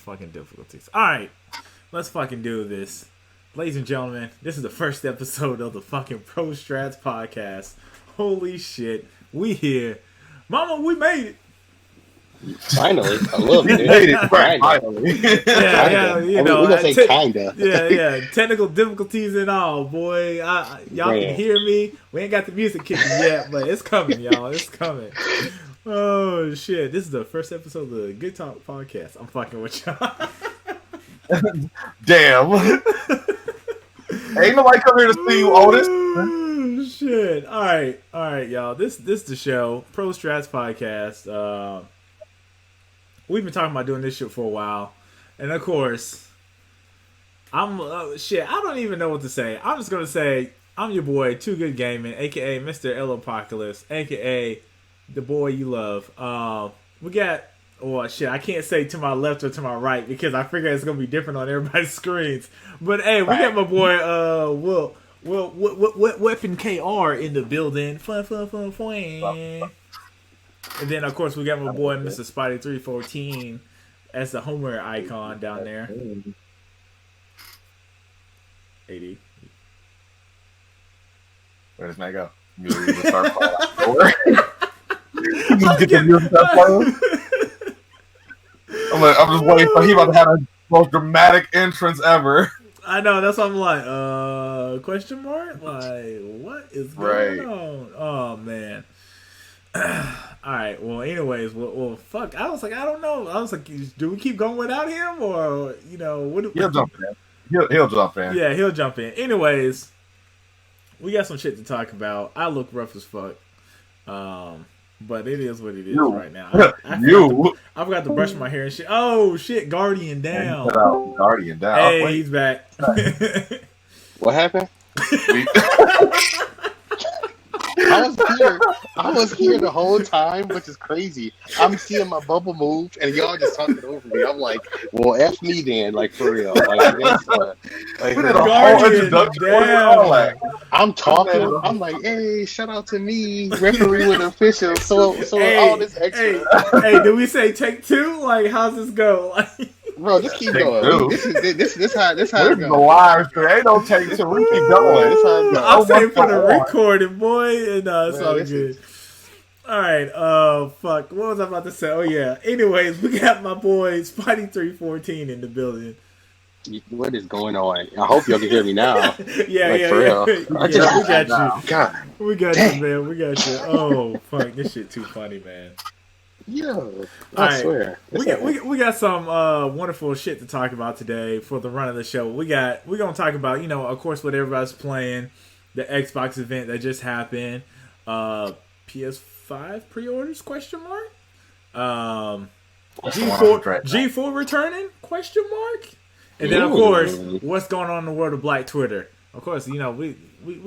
Fucking difficulties. Alright, let's fucking do this. Ladies and gentlemen, this is the first episode of the fucking Pro Strats podcast. Holy shit. We here. Mama, we made it. Finally, I love it. Made it, finally. Yeah, you know. We're gonna say kinda. Yeah. Technical difficulties and all, boy. Y'all can hear me. We ain't got the music kicking yet, but it's coming, y'all. It's coming. Oh shit! This is the first episode of the Good Talk podcast. I'm fucking with y'all. Damn. Ain't nobody come here to see you, Otis. Oh, shit. All right, y'all. This the show, Pro Strats podcast. We've been talking about doing this shit for a while, and of course, I'm shit. I don't even know what to say. I'm just gonna say I'm your boy, Too Good Gaming, aka Mr. L Apocalypse, aka the boy you love. We got. Oh shit! I can't say to my left or to my right because I figure it's gonna be different on everybody's screens. But hey, we got my boy Will Weapon KR in the building. Fun. And then of course we got my boy Mr. Spotty 314 as the Homer icon down there. 80. Where does Matt go? You just start get the music up first. I'm just waiting for him to have the most dramatic entrance ever. I know, that's what I'm like, question mark? Like, what is going on? Oh, man. Alright, well, anyways, well, fuck. I was like, I don't know. I was like, do we keep going without him? Or, you know, he'll jump in. He'll jump in. Yeah, he'll jump in. Anyways, we got some shit to talk about. I look rough as fuck. But it is what it is right now. I forgot to brush my hair and shit. Oh shit, Guardian down. Guardian down. Hey, he's back. What happened? I was here the whole time, which is crazy. I'm seeing my bubble move, and y'all just talking over me. I'm like, well, F me then, like, for real. Like, that's what. Like, I'm talking. I'm like, hey, shout out to me, referee with official. So hey, all this extra. Hey, do we say take two? Like, how's this go? Like, bro, just keep going. This how it goes. The live stream. Ain't no take two. We keep going. This how it goes. I'm saying for the recording, boy, and it's all good. Alright, fuck. What was I about to say? Oh, yeah. Anyways, we got my boy Spotty 314 in the building. What is going on? I hope y'all can hear me now. For real. Yeah, we got you. God. We got you, man. We got you. Oh, fuck. This shit too funny, man. Yo, I swear. We got some wonderful shit to talk about today for the run of the show. We're gonna talk about, you know, of course, what everybody's playing, the Xbox event that just happened, PS5 pre-orders ? G4 returning ? And then of course, what's going on in the world of Black Twitter? Of course, you know, we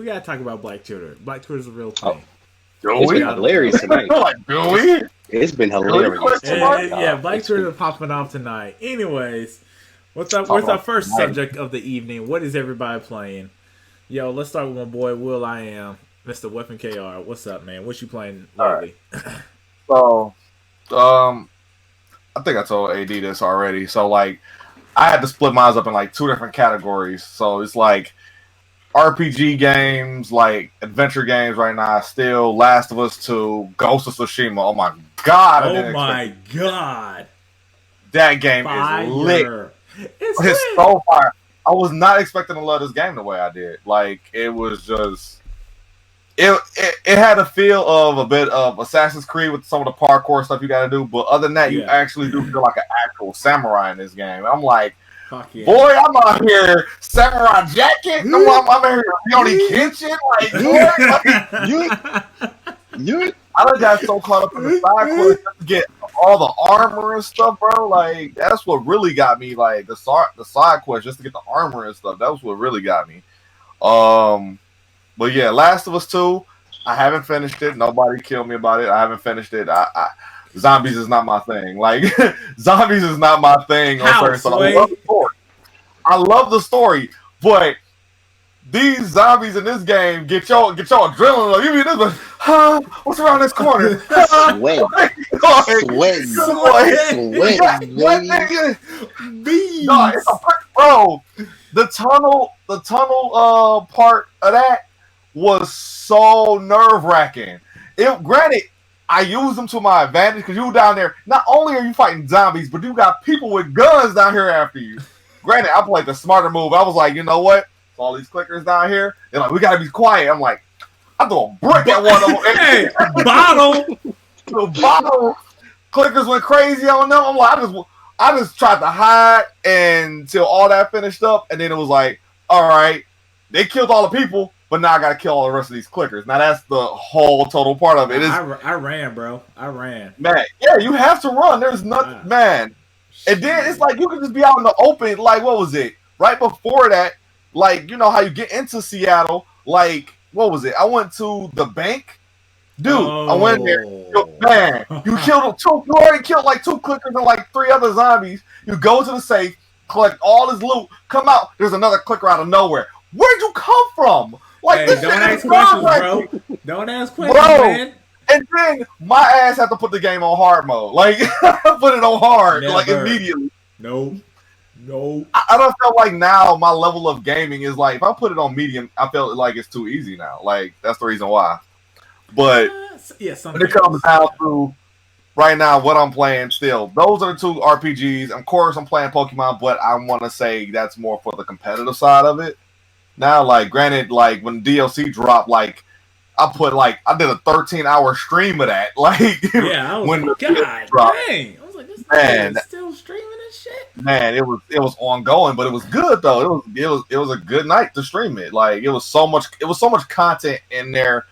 gotta talk about Black Twitter. Black Twitter's a real thing. It's been hilarious tonight. It's been hilarious. Yeah, Black Twitter popping off tonight. Anyways, what's our first subject of the evening? What is everybody playing? Yo, let's start with my boy Will I Am, Mr. Weapon KR. What's up, man? What you playing lately? So, I think I told AD this already. So, like, I had to split mine up in like two different categories. So it's like RPG games, like adventure games right now. Still, Last of Us 2, Ghost of Tsushima. Oh my god! That game is lit. It's so fire. I was not expecting to love this game the way I did. Like, it was just it had a feel of a bit of Assassin's Creed with some of the parkour stuff you got to do. But other than that, you actually do feel like an actual samurai in this game. I'm like, boy, I'm out here samurai jacket. I'm out here Yoni Kitchen. Like, I done got so caught up in the side quest to get all the armor and stuff, bro. Like, that's what really got me. Like, the side quest just to get the armor and stuff. That was what really got me. But yeah, Last of Us 2, I haven't finished it. Nobody killed me about it. I haven't finished it. Zombies is not my thing. Like, zombies is not my thing. I love the story, but these zombies in this game get your adrenaline up. You mean this one? What's around this corner? Sweat, Bees. No, it's bro. The tunnel part of that was so nerve wracking. Granted, I used them to my advantage because you down there. Not only are you fighting zombies, but you got people with guns down here after you. Granted, I played the smarter move. I was like, you know what? All these clickers down here, they're like, we gotta be quiet. I'm like, I throw a brick at one of them. Hey, bottle. The bottle clickers went crazy on them. I'm like, I just tried to hide until all that finished up, and then it was like, all right, they killed all the people, but now I gotta kill all the rest of these clickers. Now that's the whole total part of it. I ran, bro. I ran. Man, yeah, you have to run. There's nothing, man. And then it's like you can just be out in the open. Like, what was it? Right before that, like, you know how you get into Seattle. Like, what was it? I went to the bank. Dude, I went there. Man, you already killed like 2 clickers and like 3 other zombies. You go to the safe, collect all his loot, come out. There's another clicker out of nowhere. Where'd you come from? Like, hey, this don't ask questions, bro. Don't ask questions, man. And then my ass had to put the game on hard mode. Like, put it on hard, like immediately. No. I don't feel like now my level of gaming is like, if I put it on medium, I feel like it's too easy now. Like, that's the reason why. But when it comes down to right now what I'm playing still, those are the 2 RPGs. Of course, I'm playing Pokemon, but I want to say that's more for the competitive side of it. Now, like, granted, like, when DLC dropped, like, I did a 13-hour stream of that. Like, yeah, I was when like, God dang. I was like, this man is still streaming and shit. Man, it was ongoing, but it was good though. It was a good night to stream it. Like, it was so much content in there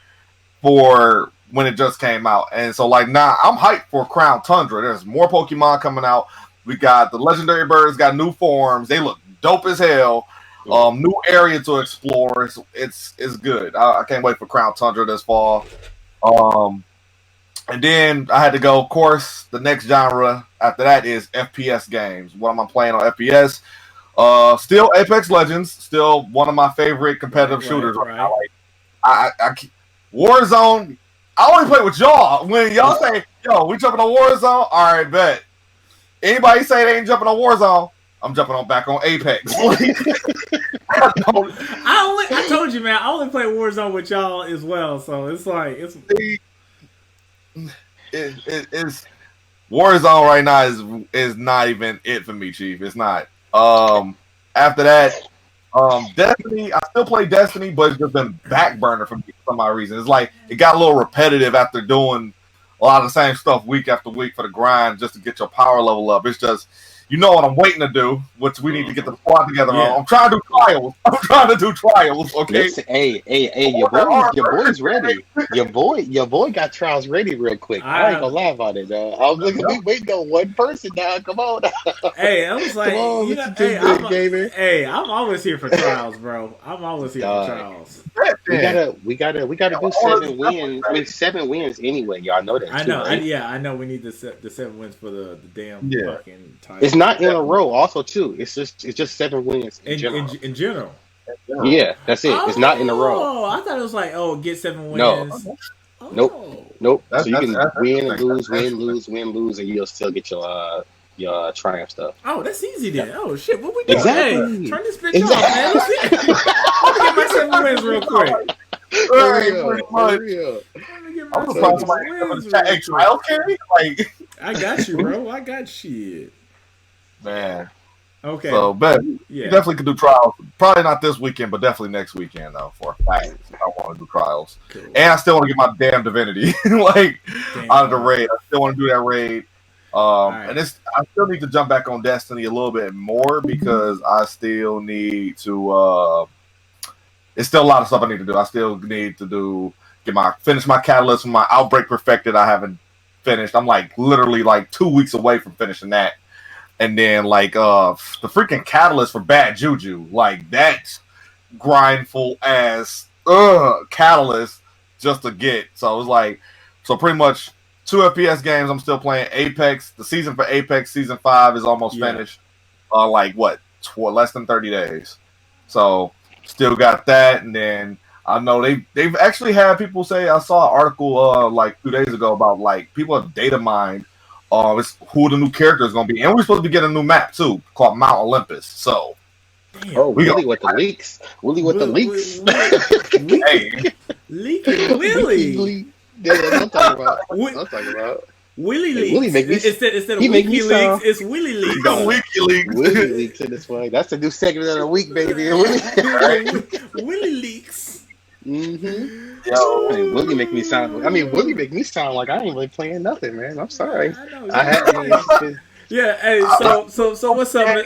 for when it just came out. And so, like, now I'm hyped for Crown Tundra. There's more Pokemon coming out. We got the legendary birds, got new forms. They look dope as hell. New area to explore. It's good. I can't wait for Crown Tundra this fall. And then I had to go, of course, the next genre after that is FPS games. What am I playing on FPS? Still Apex Legends, still one of my favorite competitive shooters right now. Like, Warzone, I only play with y'all. When y'all say, yo, we jumping on Warzone, all right, bet. Anybody say they ain't jumping on Warzone, I'm jumping back on Apex. I told you, man, I only play Warzone with y'all as well, so it's like it's Warzone right now is not even it for me, Chief. It's not. After that, Destiny, I still play Destiny, but it's just been back burner for me for some odd reason. It's like it got a little repetitive after doing a lot of the same stuff week after week for the grind just to get your power level up. It's just, you know what I'm waiting to do, which we need to get the squad together on. I'm trying to do trials. Okay. Listen, hey, your boy's ready. Your boy got trials ready real quick. I ain't gonna lie about it, dog. I was looking, we waiting on one person now. Come on. Hey, I was like, I'm always here for trials, bro. I'm always here for trials. We gotta do 7 wins. I mean, 7 wins anyway. Y'all know that. I know. Right? I know. We need the 7 wins for the damn fucking title. It's not in a row. Also, too, it's just 7 wins in general. In general. Yeah, that's it. It's not in a row. Oh, I thought it was like, get 7 wins. No. Nope. So you can win and lose, win, lose, and you'll still get your triumph stuff. Oh, that's easy then. Oh shit, what we doing? Exactly. Hey, turn this bitch off, man. Let's see. Let me get my 7 wins real quick. For real. I'm gonna somebody trial carry. Like, I got you, bro. I got shit. Man. Okay. So, you definitely could do trials. Probably not this weekend, but definitely next weekend, though, for a fact. I want to do trials. Cool. And I still want to get my damn divinity, out of the raid. I still want to do that raid. And I still need to jump back on Destiny a little bit more because I still need to, it's still a lot of stuff I need to do. I still need to finish my catalyst from my Outbreak Perfected. I haven't finished. I'm literally 2 weeks away from finishing that. And then the freaking catalyst for Bad Juju, that's grindful as catalyst just to get. So it was so pretty much 2 FPS games. I'm still playing Apex. The season for Apex season 5 is almost finished. Less than 30 days. So Still got that, and then I know they've actually had people say. I saw an article like 2 days ago about like people have data mined it's who the new character is going to be, and we're supposed to be getting a new map too called Mount Olympus. So, damn. Willie with the leaks. Willie with the leaks. Hey, Leaky Willie. That's what I'm talking about. That's what I'm talking about. Willie Leaks. Willie make me, instead of he make me WikiLeaks, sound, it's Willie Leaks. WikiLeaks. Willie Leaks in this way. That's the new segment of the week, baby. Willie Leaks. Mm-hmm. Yo, I mean, Willie make me sound. Willie make me sound like I ain't really playing nothing, man. I'm sorry. I had. Yeah. Hey. So what's up?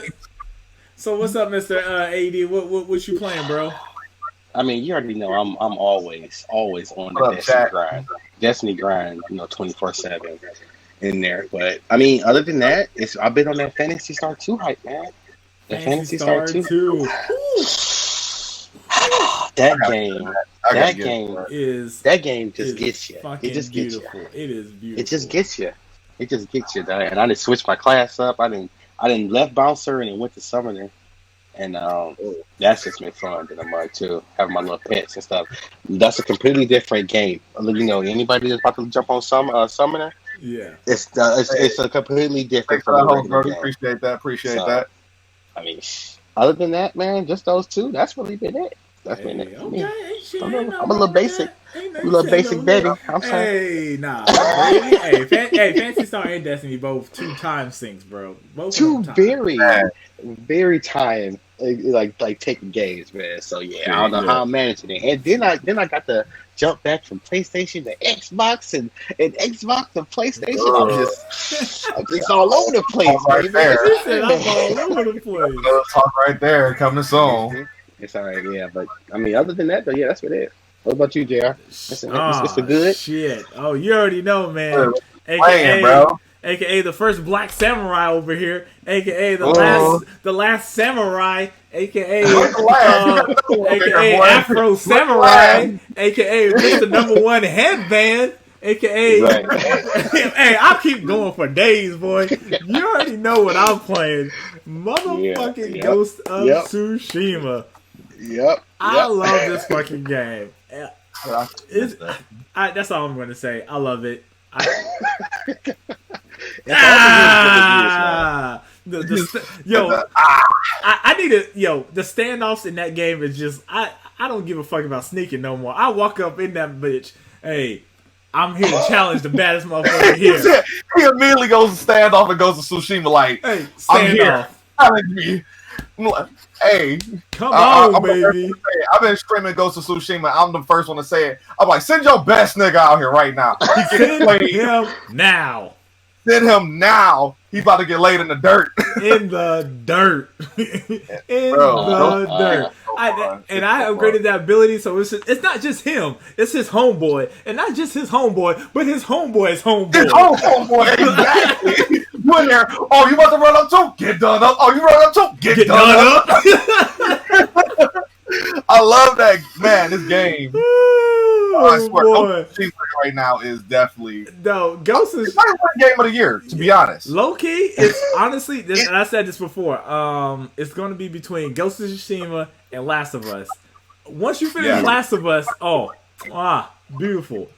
So what's up, Mr. AD? What you playing, bro? I mean, you already know I'm always on the Destiny grind. Destiny grind, 24/7 in there. But I mean, other than that, I've been on that Phantasy Star 2 hype, man. The Phantasy Star 2. That game just gets you. It just gets you. It is beautiful. It just gets you. It just gets you. And I didn't switch my class up. I didn't left bouncer and then went to summoner. And that's just been fun in the mud too, having my little pets and stuff. That's a completely different game. Anybody that's about to jump on summoner, yeah, it's a completely different. Appreciate that. I mean, other than that, man, just those two. That's really been it. That's been it. Okay, I'm a little basic. A little basic baby. I'm sorry. Hey, nah. Hey, Phantasy Star and Destiny both 2-time syncs, bro. Both two very time like taking games, man. So yeah, I don't know how I'm managing it. And then I got to jump back from PlayStation to Xbox and Xbox to PlayStation. I'm just all over the place, right there. I'm all over the place. Talk right there, coming soon. It's all right, yeah. But I mean, other than that, though, yeah, that's what it is. What about you, JR? It's a good shit. Oh, you already know, man. AKA the first Black Samurai over here, AKA the last Samurai, AKA Afro Samurai, AKA Mr. Number One Headband, AKA hey, I'll keep going for days, boy. You already know what I'm playing. Motherfucking Ghost of Tsushima. Yep. I love this fucking game. That's all I'm going to say. I love it. I need to. The standoffs in that game is just. I don't give a fuck about sneaking no more. I walk up in that bitch. Hey, I'm here to challenge the baddest motherfucker here. He immediately goes to standoff and goes to Tsushima like, hey, I'm here. Challenge me. Hey, come on, baby. I've been screaming Ghost of Tsushima. I'm the first one to say it. I'm like, send your best nigga out here right now. Send him now. Send him now. He's about to get laid in the dirt. In the dirt. Dirt. I upgraded that ability, so it's not just him. It's his homeboy. And not just his homeboy, but his homeboy's homeboy. His homeboy, exactly. You in there, oh, you about to run up too? Get done up. Oh, you run up too? Get done up. I love that, man, this game. I swear, Ghost right now is definitely Ghost is my game of the year, to be honest. Low key, it's honestly, and I said this before. It's going to be between Ghost of Tsushima and Last of Us. Once you finish Last of Us, beautiful.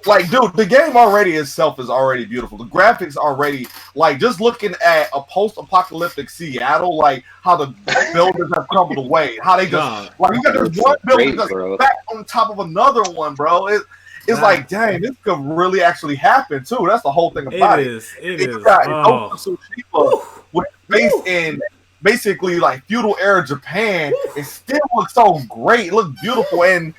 Like, dude, the game already itself is already beautiful. The graphics already, like, just looking at a post-apocalyptic Seattle, like, how the buildings have crumbled away. How they just, like, you got this one building that's back on top of another one, bro. It's like, dang, this could really actually happen, too. That's the whole thing about it. It is. With based in basically, like, feudal era Japan, it still looks so great. It looks beautiful, and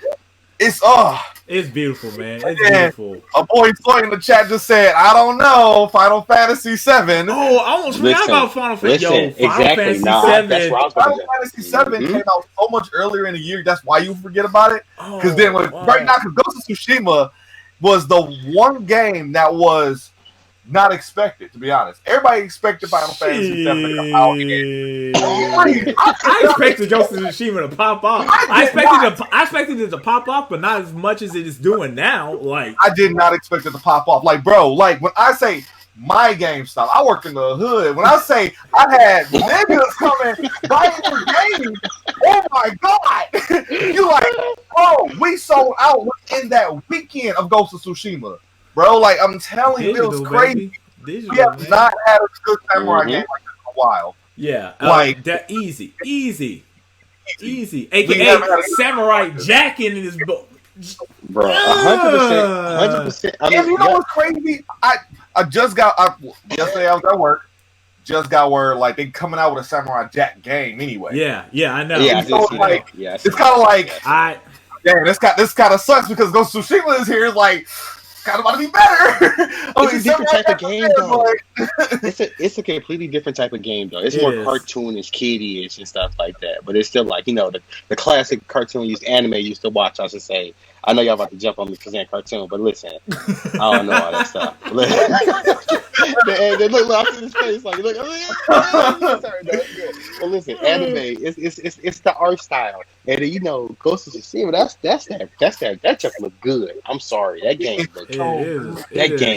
it's beautiful, man. It's beautiful. A boy in the chat just said, I don't know, Final Fantasy 7. Oh, I almost forgot about Final Fantasy. Fantasy 7. Final Fantasy 7 came out so much earlier in the year. That's why you forget about it. Because right now, because Ghost of Tsushima was the one game that was not expected, to be honest. Everybody expected Final Fantasy 7 to come out again. I expected Ghost of Tsushima to pop off. I expected it to pop off, but not as much as it is doing now. Like, I did not expect it to pop off. Like, bro, like when I say my GameStop, I work in the hood. When I say I had niggas coming buying the game, oh my god! You like, bro, we sold out within that weekend of Ghost of Tsushima, bro. Like I'm telling you, it was crazy. We have not had a good samurai game like this in a while. Yeah, like that easy. AKA Samurai Jack in his book. Bro, 100%. And you know what's crazy? I just got yesterday I was at work. Just got word like they coming out with a Samurai Jack game anyway. Yeah, I know. Yeah, so it's kind of like damn, this kind of sucks because Ghost of Tsushima is here. It's like kind of about to be better. It's a different type of game, though. It's a completely different type of game, though. It's more cartoonish, kiddie-ish, and stuff like that. But it's still like, the classic cartoon anime you used to watch, I should say. I know y'all about to jump on me because I'm cartoon, but listen, I don't know all that stuff. Look, I see his face. Like, look, sorry, no, it's good. But listen, anime, it's the art style, and Ghost of Tsushima. That just look good. I'm sorry, that game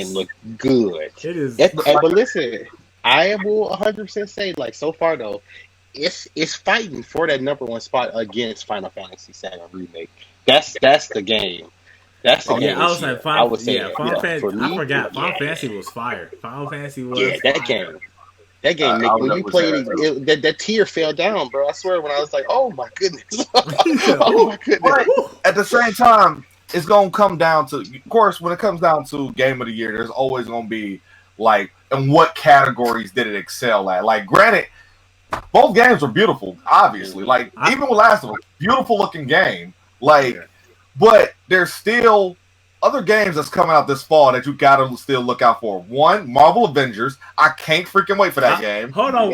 looked good. It is. But listen, I will 100% say, like, so far though, it's fighting for that number one spot against Final Fantasy VII Remake. That's the game. That's the game. I was like, Final Fantasy. I forgot. Final Fantasy was fire. Final Fantasy was. Yeah, that game. That game, when you played it, that tear fell down, bro. I swear, when I was like, "Oh my goodness, oh my goodness." But at the same time, it's gonna come down to, of course, when it comes down to Game of the Year, there's always gonna be like, in what categories did it excel at? Like, granted, both games were beautiful, obviously. Like, even with Last of Us, beautiful looking game. Like, but there's still other games that's coming out this fall that you gotta still look out for. One, Marvel Avengers. I can't freaking wait for that game. Hold on.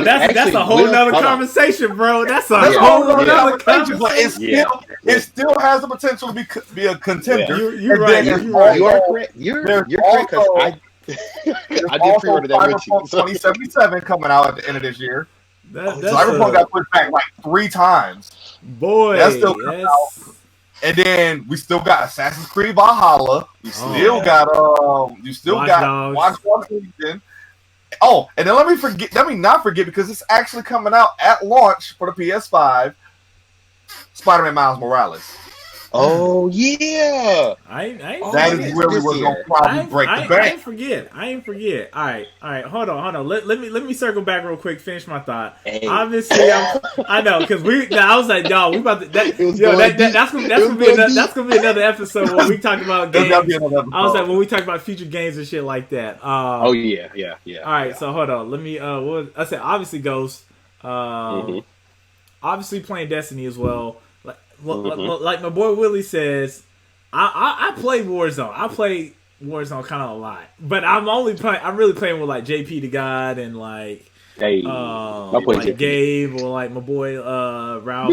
That's a whole nother conversation, bro. That's a whole nother conversation. It still has the potential to be a contender. You're right. You are correct. You're correct. I did pre-order that with you. 2077 coming out at the end of this year. Cyberpunk got pushed back like 3 times. Boy, that's still coming out. And then we still got Assassin's Creed Valhalla. We still got Watch Dogs Legion. Oh, and then let me not forget, because it's actually coming out at launch for the PS5. Spider-Man Miles Morales. Oh yeah, that is really what's gonna probably break the bank. I ain't forget. All right. Hold on. Let me circle back real quick. Finish my thought. Hey. Obviously, I know, because I was like, dog, we about to. That's gonna be another episode when we talk about games. I was like, when we talk about future games and shit like that. Oh yeah. All right, so hold on. Let me. I said obviously Ghost. Obviously playing Destiny as well. Like my boy Willie says, I play Warzone. I play Warzone kind of a lot, but I'm really playing with like JP the God and like like Gabe, or like my boy Ralph.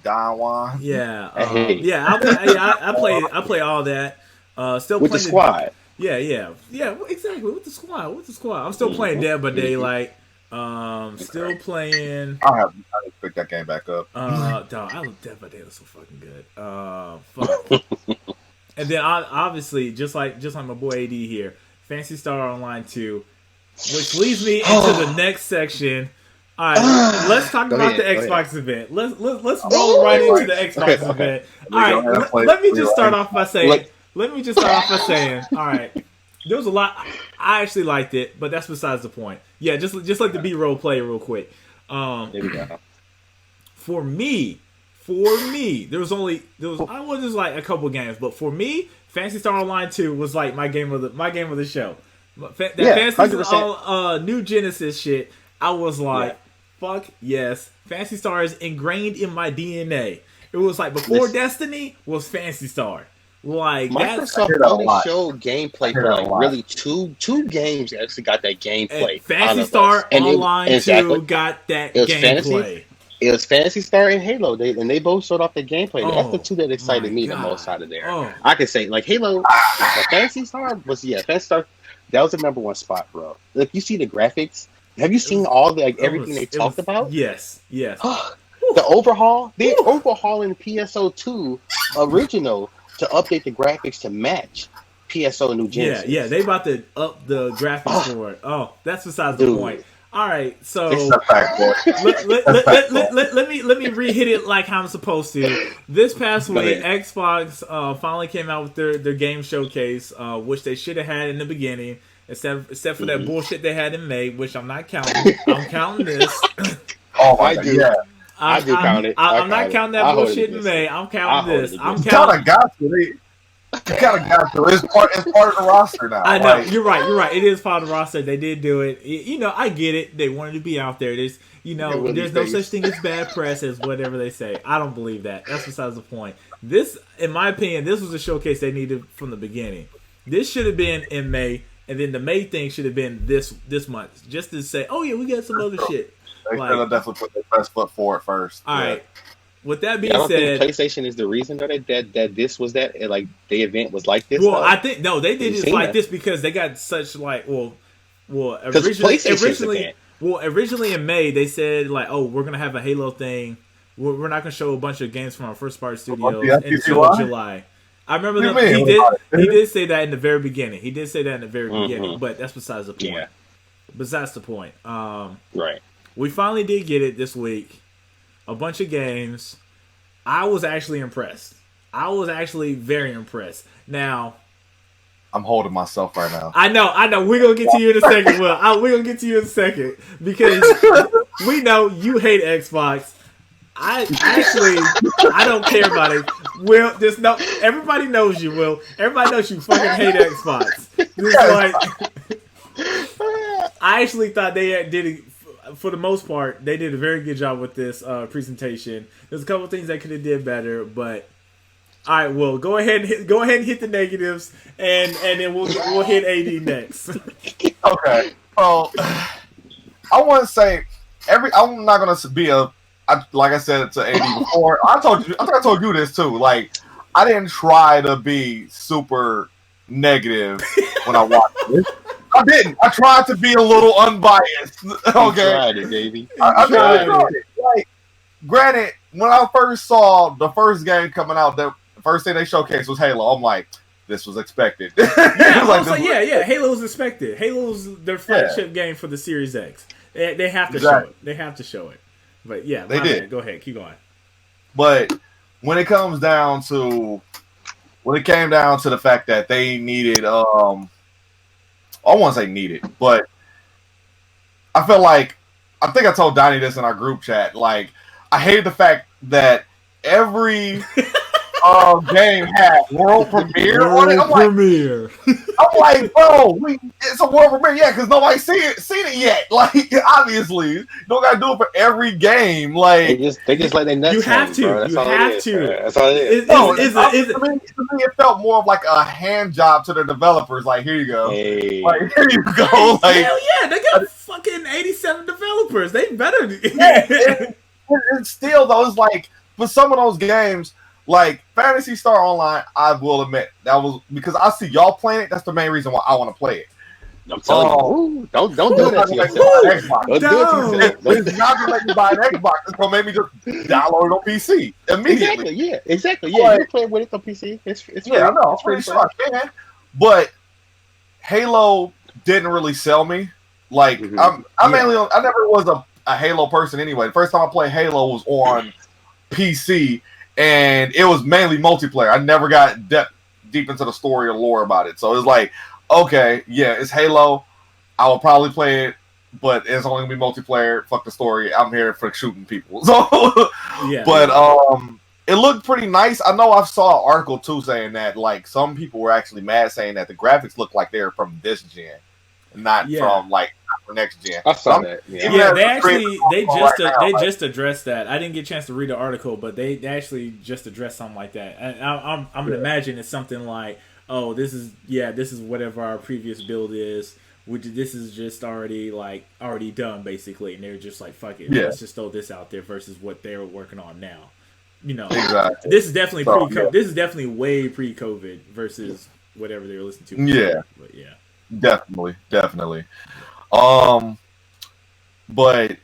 Don Juan. Yeah, I play all that. Still with playing the squad. Yeah, exactly. With the squad. I'm still playing Dead by Daylight. Still playing. I have to pick that game back up. Dog, I love Dead by Daylight so fucking good. Fuck. And then obviously, just like my boy AD here, Phantasy Star Online 2, which leads me into the next section. All right, let's talk about the Xbox event. Let's roll right into the Xbox event. All right, let me just start off by saying. All right. There was a lot. I actually liked it, but that's besides the point. Yeah, just like the B-roll play real quick. There we go. For me, there was like a couple games, but for me, Phantasy Star Online 2 was like my game of the show. That Phantasy Star New Genesis shit, I was like, fuck yes. Phantasy Star is ingrained in my DNA. It was like before Destiny was Phantasy Star. Like Microsoft only showed gameplay for like really two games that actually got that gameplay. Phantasy Star Online 2 got that gameplay. It was Phantasy Star and Halo. They both showed off the gameplay. That's the two that excited me the most out of there. I could say like Halo, Phantasy Star was Phantasy Star. That was the number one spot, bro. Like you see the graphics. Have you seen all the everything they talked about? Yes. The overhaul. They're overhauling PSO2 original to update the graphics to match PSO New Genesis. Yeah, they about to up the graphics for it. Oh, that's besides the point. All right, so It's a fact, boy. let me re-hit it like how I'm supposed to. This past Go week, ahead. Xbox finally came out with their game showcase, which they should have had in the beginning, except for that bullshit they had in May, which I'm not counting. I'm counting this. Oh my I God, do. yeah. I do count it. I'm not counting that I hold it bullshit in against May. it. I'm I counting hold this. it I'm against You counting. kind of got to. You kind of got to. It's part of the roster now. I know Like, you're right. It is part of the roster. They did do it. I get it. They wanted to be out there. There's Willie there's no face. such thing as bad press as whatever they say. I don't believe that. That's besides the point. This, in my opinion, this was a showcase they needed from the beginning. This should have been in May, and then the May thing should have been this month, just to say, oh yeah, we got some other shit. they Like, should have definitely put their best foot forward first. all right. With that I being don't said, think PlayStation is the reason though that this was that like the event was like this. well, though. I think no, they did You it seen like that? this because they got such like Because PlayStation's event. originally in May they said like, oh, we're gonna have a Halo thing. We're not gonna show a bunch of games from our first party studios the until FTC July. I remember What do you mean? he did say that in the very beginning. He did say that in the very beginning, but that's besides the point. Yeah. Besides the point. Right. We finally did get it this week. A bunch of games. I was actually impressed. I was actually very impressed. Now, I'm holding myself right now. I know. We're gonna get to you in a second. Will, we're gonna get to you in a second because we know you hate Xbox. I don't care about it. Will, there's no. Everybody knows you. Will, everybody knows you fucking hate Xbox. It's like I actually thought they did it. For the most part, they did a very good job with this presentation. There's a couple of things they could have did better, but all right, well, go ahead and hit the negatives, and then we'll hit AD next. Okay. Well, I want to say I'm not gonna be like I said to AD before. I think I told you this too. Like, I didn't try to be super negative when I watched it. I didn't. I tried to be a little unbiased. Okay. You tried it, baby. I tried it. Like, granted, when I first saw the first game coming out, the first thing they showcased was Halo. I'm like, this was expected. Yeah, Halo was expected. Halo's their flagship game for the Series X. They have to show it. They have to show it. But yeah, they did. Man. Go ahead, keep going. But when it came down to the fact that they needed, I won't say needed, but I feel like, I think I told Donnie this in our group chat. Like, I hated the fact that every game had world premiere on it. I'm like, bro, it's a world premiere, yeah, because nobody's seen it yet. Like, obviously, you don't gotta do it for every game. Like, they just let their nuts. You have to. Bro. You have to. That's all it is. To me, it felt more of like a hand job to the developers. Like, here you go. Hey. Like, here you go. Like, hell yeah, they got fucking 87 developers. They better. And still, though, it's like, for some of those games, like Phantasy Star Online, I will admit that was because I see y'all playing it. That's the main reason why I want to play it. I'm telling you, don't do that to yourself. Don't do it to yourself. It's not gonna let me buy an Xbox. It's gonna make me just download it on PC immediately. Exactly. Yeah, you're playing with it on PC. It's free. Yeah, I know. It's free. I'm sure I can. But Halo didn't really sell me. Like, I never was a Halo person anyway. The first time I played Halo was on PC. And it was mainly multiplayer. I never got deep into the story or lore about it. So it's like, okay, yeah, it's Halo. I will probably play it, but it's only gonna be multiplayer. Fuck the story. I'm here for shooting people. So, yeah. But it looked pretty nice. I know I saw an article too saying that like some people were actually mad saying that the graphics looked like they're from this gen, not from like for next gen. I saw that. Yeah, they just addressed that. I didn't get a chance to read the article, but they actually just addressed something like that. And I'm gonna imagine it's something like, oh, this is whatever our previous build is. This is just already done basically, and they're just like, fuck it, let's just throw this out there versus what they're working on now. You know, exactly. This is definitely This is definitely way pre-COVID versus whatever they were listening to. Yeah, but yeah, definitely. But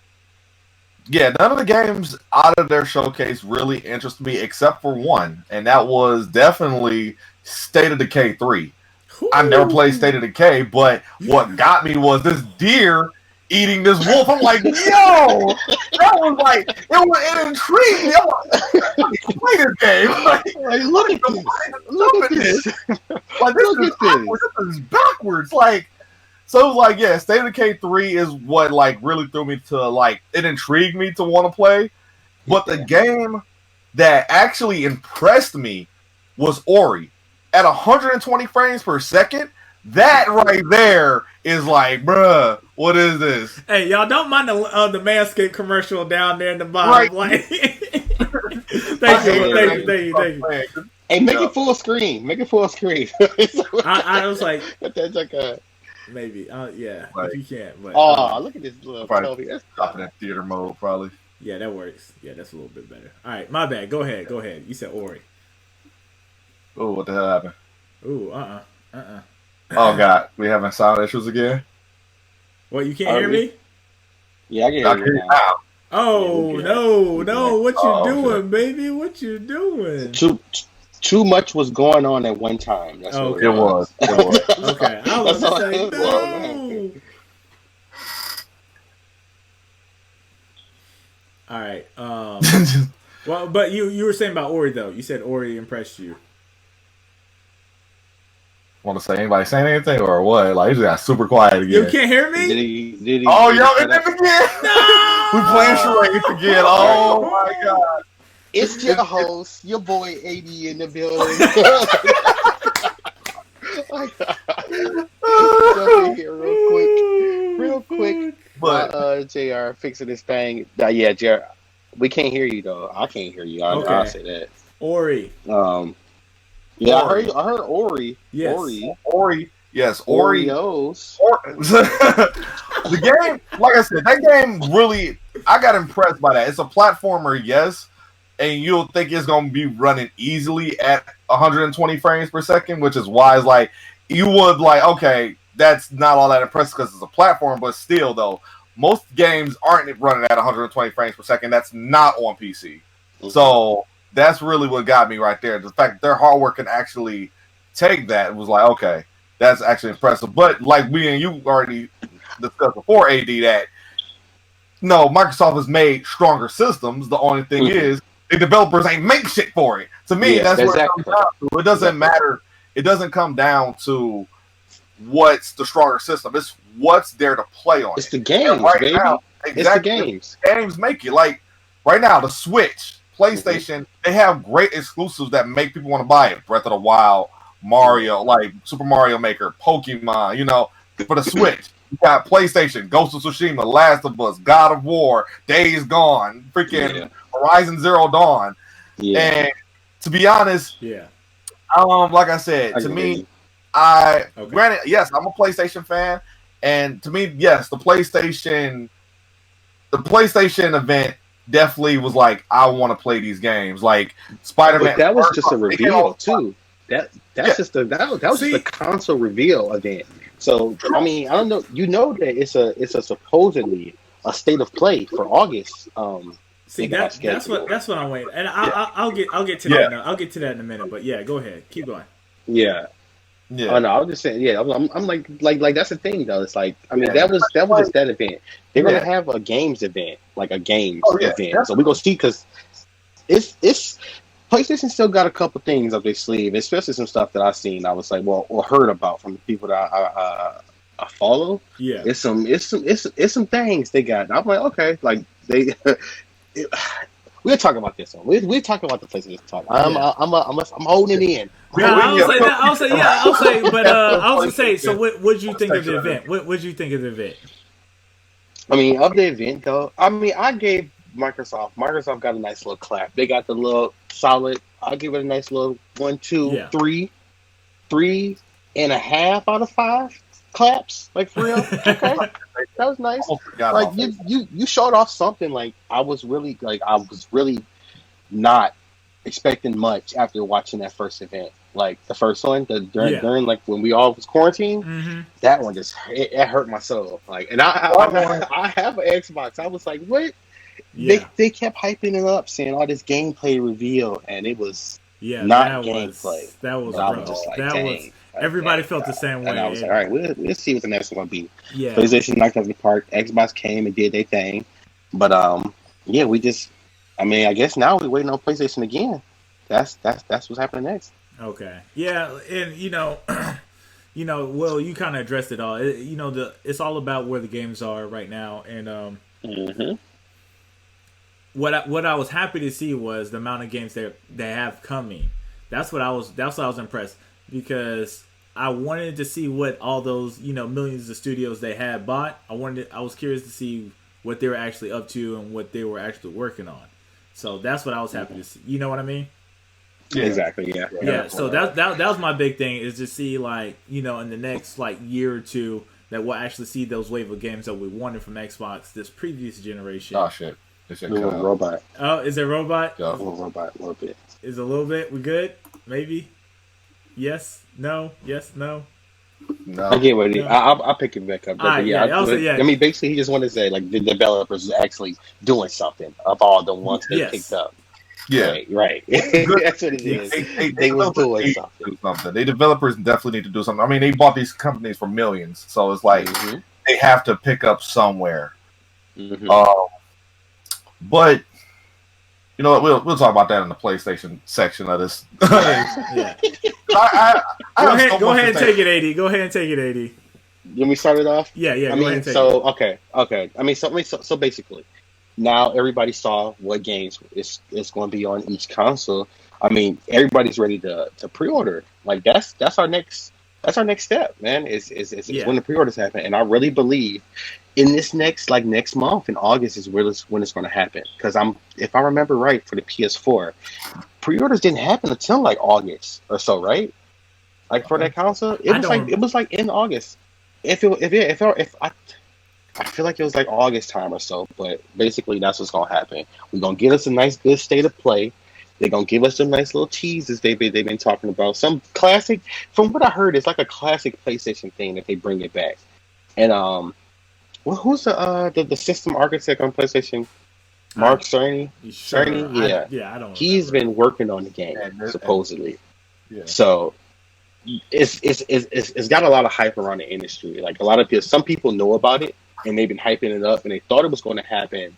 yeah, none of the games out of their showcase really interest me except for one, and that was definitely State of Decay 3. I never played State of Decay, but what got me was this deer eating this wolf. I'm like, yo, that was like, it intrigued me. I'm like, let me play this game. Like, look at this. Look at this. Like, this is backwards. Like, so like, yeah, State of Decay 3 is what like really threw me to like, it intrigued me to want to play. But the game that actually impressed me was Ori. At 120 frames per second, that right there is like, bruh, what is this? Hey, y'all don't mind the Manscaped commercial down there in the bottom. Right. Like, thank you. Hey, make it full screen. Make it full screen. I was like, that's like a maybe. Yeah, right. if you can't. But, oh, look at this little probably dropping in theater mode, probably. Yeah, that works. Yeah, that's a little bit better. All right, my bad. Go ahead. You said Ori. Oh, what the hell happened? Ooh, Oh God, we having sound issues again. What, you can't hear me? Yeah, I can hear you now. Oh no! What you doing, baby? What you doing? Too much was going on at one time. That's what it was. Okay, I was saying no. All right. Well, but you were saying about Ori though. You said Ori impressed you. Want to say anybody saying anything or what? Like, you just got super quiet again. You can't hear me? Did he oh, yo, it did again. No! We playing charades again. Oh my God! It's your host, your boy AD in the building. Jump in here real quick. But JR fixing this thing. Yeah, JR, we can't hear you though. I can't hear you. I'll say that. Ori. Yeah, Ori. I heard Ori. Yes. Ori. Yes, Ori. Oreos. The game, like I said, that game really, I got impressed by that. It's a platformer, yes, and you'll think it's going to be running easily at 120 frames per second, which is why it's like, you would like, okay, that's not all that impressive because it's a platform, but still, though, most games aren't running at 120 frames per second. That's not on PC. Mm-hmm. So that's really what got me right there. The fact that their hardware can actually take that, it was like, okay, that's actually impressive. But like we and you already discussed before, AD, that no, Microsoft has made stronger systems. The only thing is the developers ain't make shit for it. To me, that's what it comes down to. It doesn't matter. It doesn't come down to what's the stronger system. It's what's there to play on. It's the games, baby. Now, exactly, it's the games. Games make it. Like right now, the Switch, PlayStation, they have great exclusives that make people want to buy it. Breath of the Wild, Mario, like Super Mario Maker, Pokemon, you know, for the Switch. You got PlayStation, Ghost of Tsushima, Last of Us, God of War, Days Gone, freaking Horizon Zero Dawn. Yeah. And to be honest, like I said, to me, granted, yes, I'm a PlayStation fan, and to me, yes, the PlayStation event definitely was like, I want to play these games, like Spider-Man. But that was just a reveal too. That was just a console reveal event. So I mean, I don't know. You know that it's a supposedly a state of play for August. See, that's what I'm waiting, and I'll get to that. I'll get to that in a minute. But yeah, go ahead, keep going. Yeah. Oh no, I was just saying. Yeah, I'm like that's the thing though. It's like, I mean, that was just that event. They're gonna have a games event, like a games event. So we're gonna see, because it's PlayStation still got a couple things up their sleeve, especially some stuff that I've seen. I was like, or heard about from the people that I follow. Yeah, it's some things they got. And I'm like, okay, like they. We'll talk about this one. We'll talk about the PlayStation talk. I'm holding it in. I'll say. But I was gonna say. So, what did you think of the event? What did you think of the event? I mean, of the event though, I mean, I gave Microsoft got a nice little clap. They got the little solid. I'll give it a nice little 1, 2, 3, 3.5 out of 5 claps. Like, for real. Okay, that was nice. Like, you showed off something. Like, I was really not expecting much after watching that first event. Like the first one, during like when we all was quarantined, that one just it hurt my soul. Like, and I have an Xbox. I was like, what? Yeah. They kept hyping it up, saying all this gameplay reveal, and it was not gameplay. That was I was just like, dang. Everybody felt the same way. And I was like, all right, we'll see what the next one will be. Yeah. PlayStation knocked out the park. Xbox came and did their thing. But yeah, I guess now we're waiting on PlayStation again. That's what's happening next. Okay. Yeah, and Will, you kind of addressed it all. It's all about where the games are right now, and what I was happy to see was the amount of games they have coming. That's what I was impressed, because I wanted to see what all those millions of studios they had bought. I was curious to see what they were actually up to and what they were actually working on. So that's what I was happy to see. You know what I mean? Yeah. Exactly. Yeah. Yeah. So that was my big thing, is to see in the next year or two that we'll actually see those wave of games that we wanted from Xbox this previous generation. Oh shit! Robot. Oh, is it robot? Yeah, robot. A little bit. Is it a little bit? We good? Maybe. Yes. No. Yes. No. No. I get what it is. I'll pick it back up. I mean, basically, he just wanted to say the developers are actually doing something of all the ones they picked up. Yeah, right. That's what it is. They were doing something. They developers definitely need to do something. I mean, they bought these companies for millions, so it's like they have to pick up somewhere. But we'll talk about that in the PlayStation section of this. Yeah. Go ahead and take it, AD. Go ahead and take it, AD. Let me start it off. Yeah. Okay. I mean, so basically, now everybody saw what games is going to be on each console. I mean, everybody's ready to pre-order. Like that's our next step, man. Is when the pre-orders happen, and I really believe in this next month in August is when it's going to happen. Because if I remember right, for the PS4, pre-orders didn't happen until August or so, right? For that console, it was in August. I feel like it was August time or so, but basically that's what's gonna happen. We're gonna get us a nice, good state of play. They're gonna give us some nice little teases they've been talking about. Some classic, from what I heard, it's like a classic PlayStation thing that they bring it back. And who's the system architect on PlayStation? Mark Cerny? Cerny? Yeah. I don't. He's been working on the game supposedly. Yeah. So it's got a lot of hype around the industry. A lot of people, some people know about it, and they've been hyping it up, and they thought it was going to happen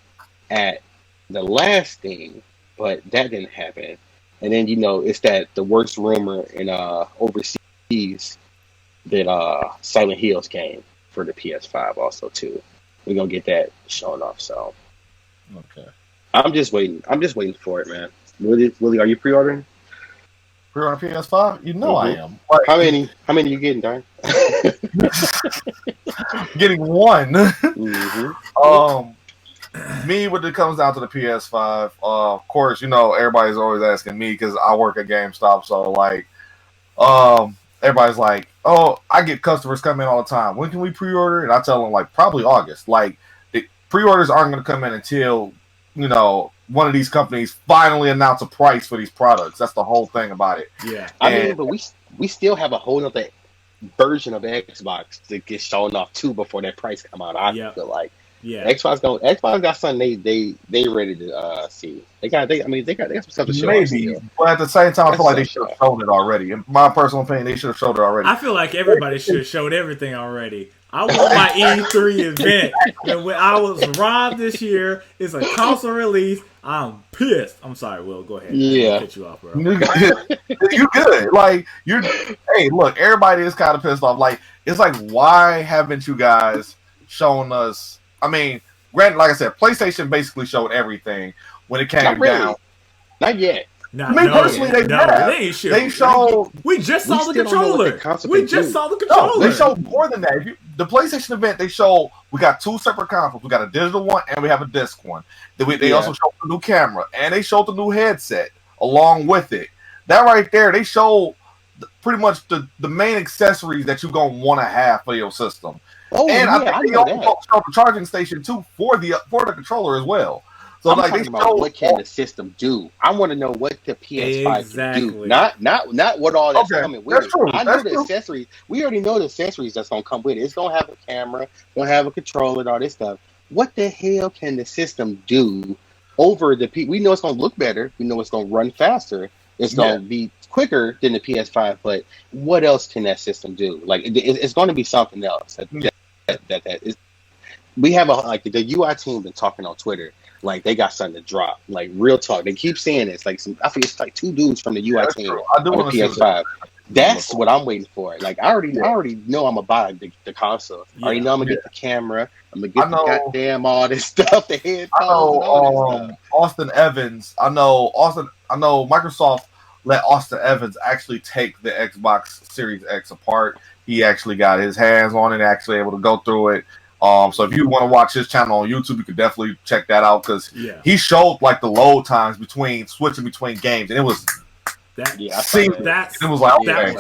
at the last thing, but that didn't happen. And then it's that the worst rumor in overseas that Silent Hills came for the PS5 also too. We're gonna get that shown off. So okay, I'm just waiting for it, man. Willie, are you pre-ordering? Pre-order PS5? I am. How many you getting, Darn? Getting one. Me, when it comes down to the PS5, of course, everybody's always asking me because I work at GameStop. So, everybody's like, oh, I get customers come in all the time. When can we pre-order? And I tell them, probably August. The pre-orders aren't going to come in until, one of these companies finally announce a price for these products. That's the whole thing about it. Yeah. I mean, but we still have a whole other version of Xbox to get shown off too before that price come out. I feel like Xbox got something they ready to see. They got some stuff to show. Maybe, but at the same time, I feel like they should have shown it already. In my personal opinion, they should have showed it already. I feel like everybody should have showed everything already. I want my E3 event, and when I was robbed this year, it's a console release. I'm pissed. I'm sorry, Will. Go ahead. Yeah, cut you off, bro. You good? Hey, look, everybody is kind of pissed off. It's why haven't you guys shown us? I mean, granted, like I said, PlayStation basically showed everything when it came down. Not yet. Personally, they showed. We just saw the controller. We just saw the controller. No, they showed more than that. The PlayStation event, they showed we got two separate consoles. We got a digital one and we have a disc one. They also showed the new camera and they showed the new headset along with it. That right there, they showed pretty much the main accessories that you're gonna want to have for your system. Oh, and yeah, I think they also showed the charging station too for the controller as well. So I'm talking about what can the system do. I want to know what the PS5 can do. Not what all that's coming with it. I know the accessories. We already know the accessories that's gonna come with it. It's gonna have a camera, gonna have a controller, and all this stuff. What the hell can the system do over the P? We know it's gonna look better. We know it's gonna run faster. It's gonna be quicker than the PS5, but what else can that system do? Like it's going to be something else. That is. We have the UI team been talking on Twitter. Like they got something to drop. Like real talk. They keep saying it's like I think it's like 2 dudes from the UI team on the PS5. That's what I'm waiting for. Like I already know I'm gonna buy the console. I already know I'm gonna get the camera. I'm gonna get the goddamn all this stuff. The headphones. I know Austin Evans. I know Microsoft let Austin Evans actually take the Xbox Series X apart. He actually got his hands on it, actually able to go through it. So if you want to watch his channel on YouTube, you could definitely check that out because he showed like the load times switching between games, and it was that was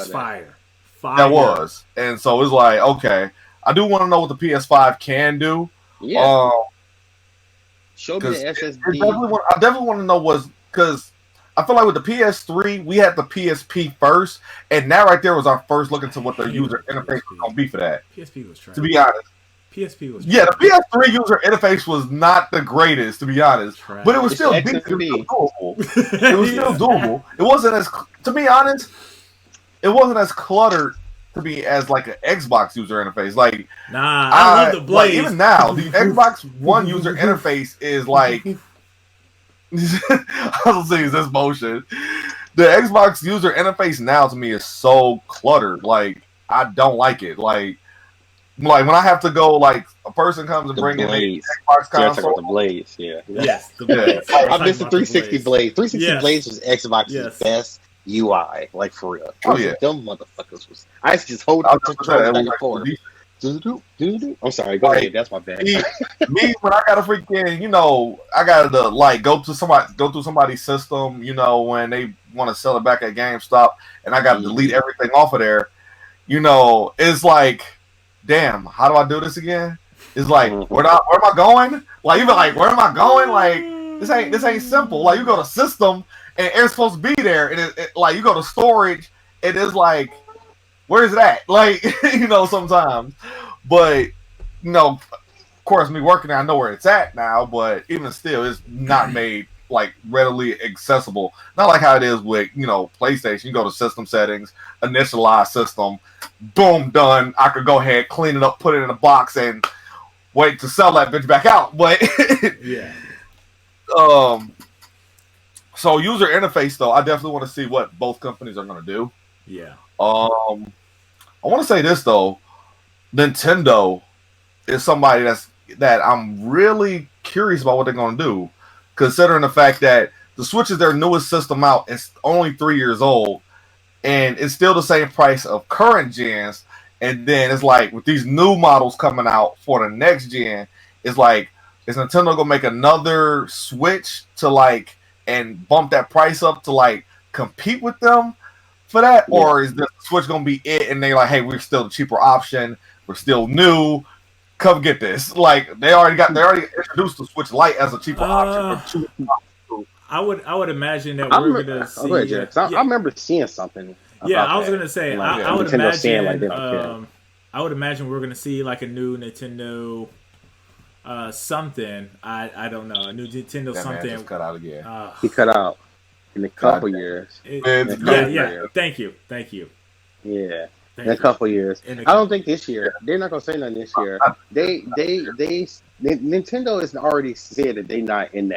fire. That was, and so it's like okay, I do want to know what the PS5 can do. Yeah. Show me the SSD. I definitely want to know because I feel like with the PS3 we had the PSP first, and that right there was our first look into what the user interface was gonna be for that. PSP was trash. To be honest. PSP was the PS3 user interface was not the greatest, to be honest, but it was still decent. Doable. It was still doable. It wasn't as, to be honest, it wasn't as cluttered to me as like an Xbox user interface. Like, I love the Blaze. Like, even now, the Xbox One user interface is like, I don't see this motion. The Xbox user interface now to me is so cluttered. Like, I don't like it. Like when I have to go, like a person comes and bring in the Xbox console. The Blaze, yes, the Blaze. I missed the 360 Blaze. 360 Blaze was Xbox's best UI, like for real. Them motherfuckers was. I used to just hold the controller back and forth. I'm sorry, go ahead. That's my bad. Me, when I gotta freaking, I gotta like go through somebody's system, when they want to sell it back at GameStop, and I gotta delete everything off of there. It's like, damn, how do I do this again? It's like, where am I going? Like, you be like, where am I going? Like, this ain't simple. Like, you go to system, and it's supposed to be there, and like, you go to storage, and it's like, where's that? Like, sometimes. But, of course, me working there, I know where it's at now, but even still, it's not made, like, readily accessible. Not like how it is with, PlayStation. You go to system settings, initialize system, boom, done. I could go ahead, clean it up, put it in a box, and wait to sell that bitch back out. But, yeah. So user interface, though, I definitely want to see what both companies are going to do. Yeah. I want to say this though, Nintendo is somebody that I'm really curious about what they're going to do, considering the fact that the Switch is their newest system out. It's only 3 years old, and it's still the same price of current gens. And then it's like with these new models coming out for the next gen, it's like, is Nintendo gonna make another Switch to like and bump that price up to like compete with them for that, or is the Switch gonna be it? And they're like, hey, we're still the cheaper option. We're still new. Come get this. Like they already introduced the Switch Lite as a cheaper option. I would imagine that we're gonna see. I remember seeing something. I was gonna say I would imagine. I would imagine we're gonna see like a new Nintendo. Something I don't know, a new Nintendo that something. Man just cut out again. He cut out in a couple years. Thank you. Yeah, in a couple years. I don't think this year. They're not gonna say nothing this year. Nintendo has already said that they're not in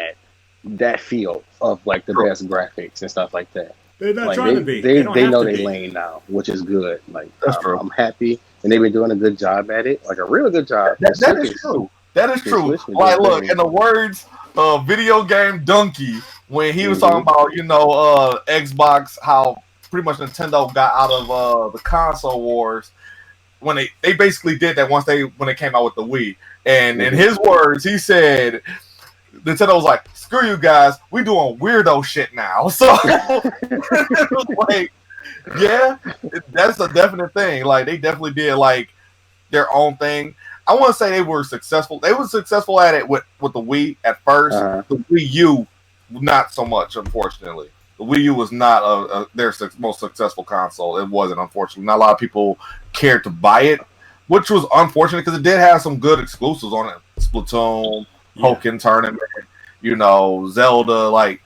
that field of like the best graphics and stuff like that. They're not trying to be. They know their lane now, which is good. Like I'm happy, and they've been doing a good job at it, like a real good job. That is true. That is true. Like, look, in the words of Video Game Donkey, when he was talking about, Xbox, how pretty much Nintendo got out of the console wars, when they basically did that when they came out with the Wii. And in his words, he said, Nintendo was like, screw you guys, we doing weirdo shit now. So, like, yeah, that's a definite thing. Like, they definitely did, like, their own thing. I want to say they were successful. They were successful at it with the Wii at first. The Wii U, not so much, unfortunately. The Wii U was not their most successful console. It wasn't, unfortunately. Not a lot of people cared to buy it, which was unfortunate because it did have some good exclusives on it. Splatoon, Pokken Tournament, Zelda.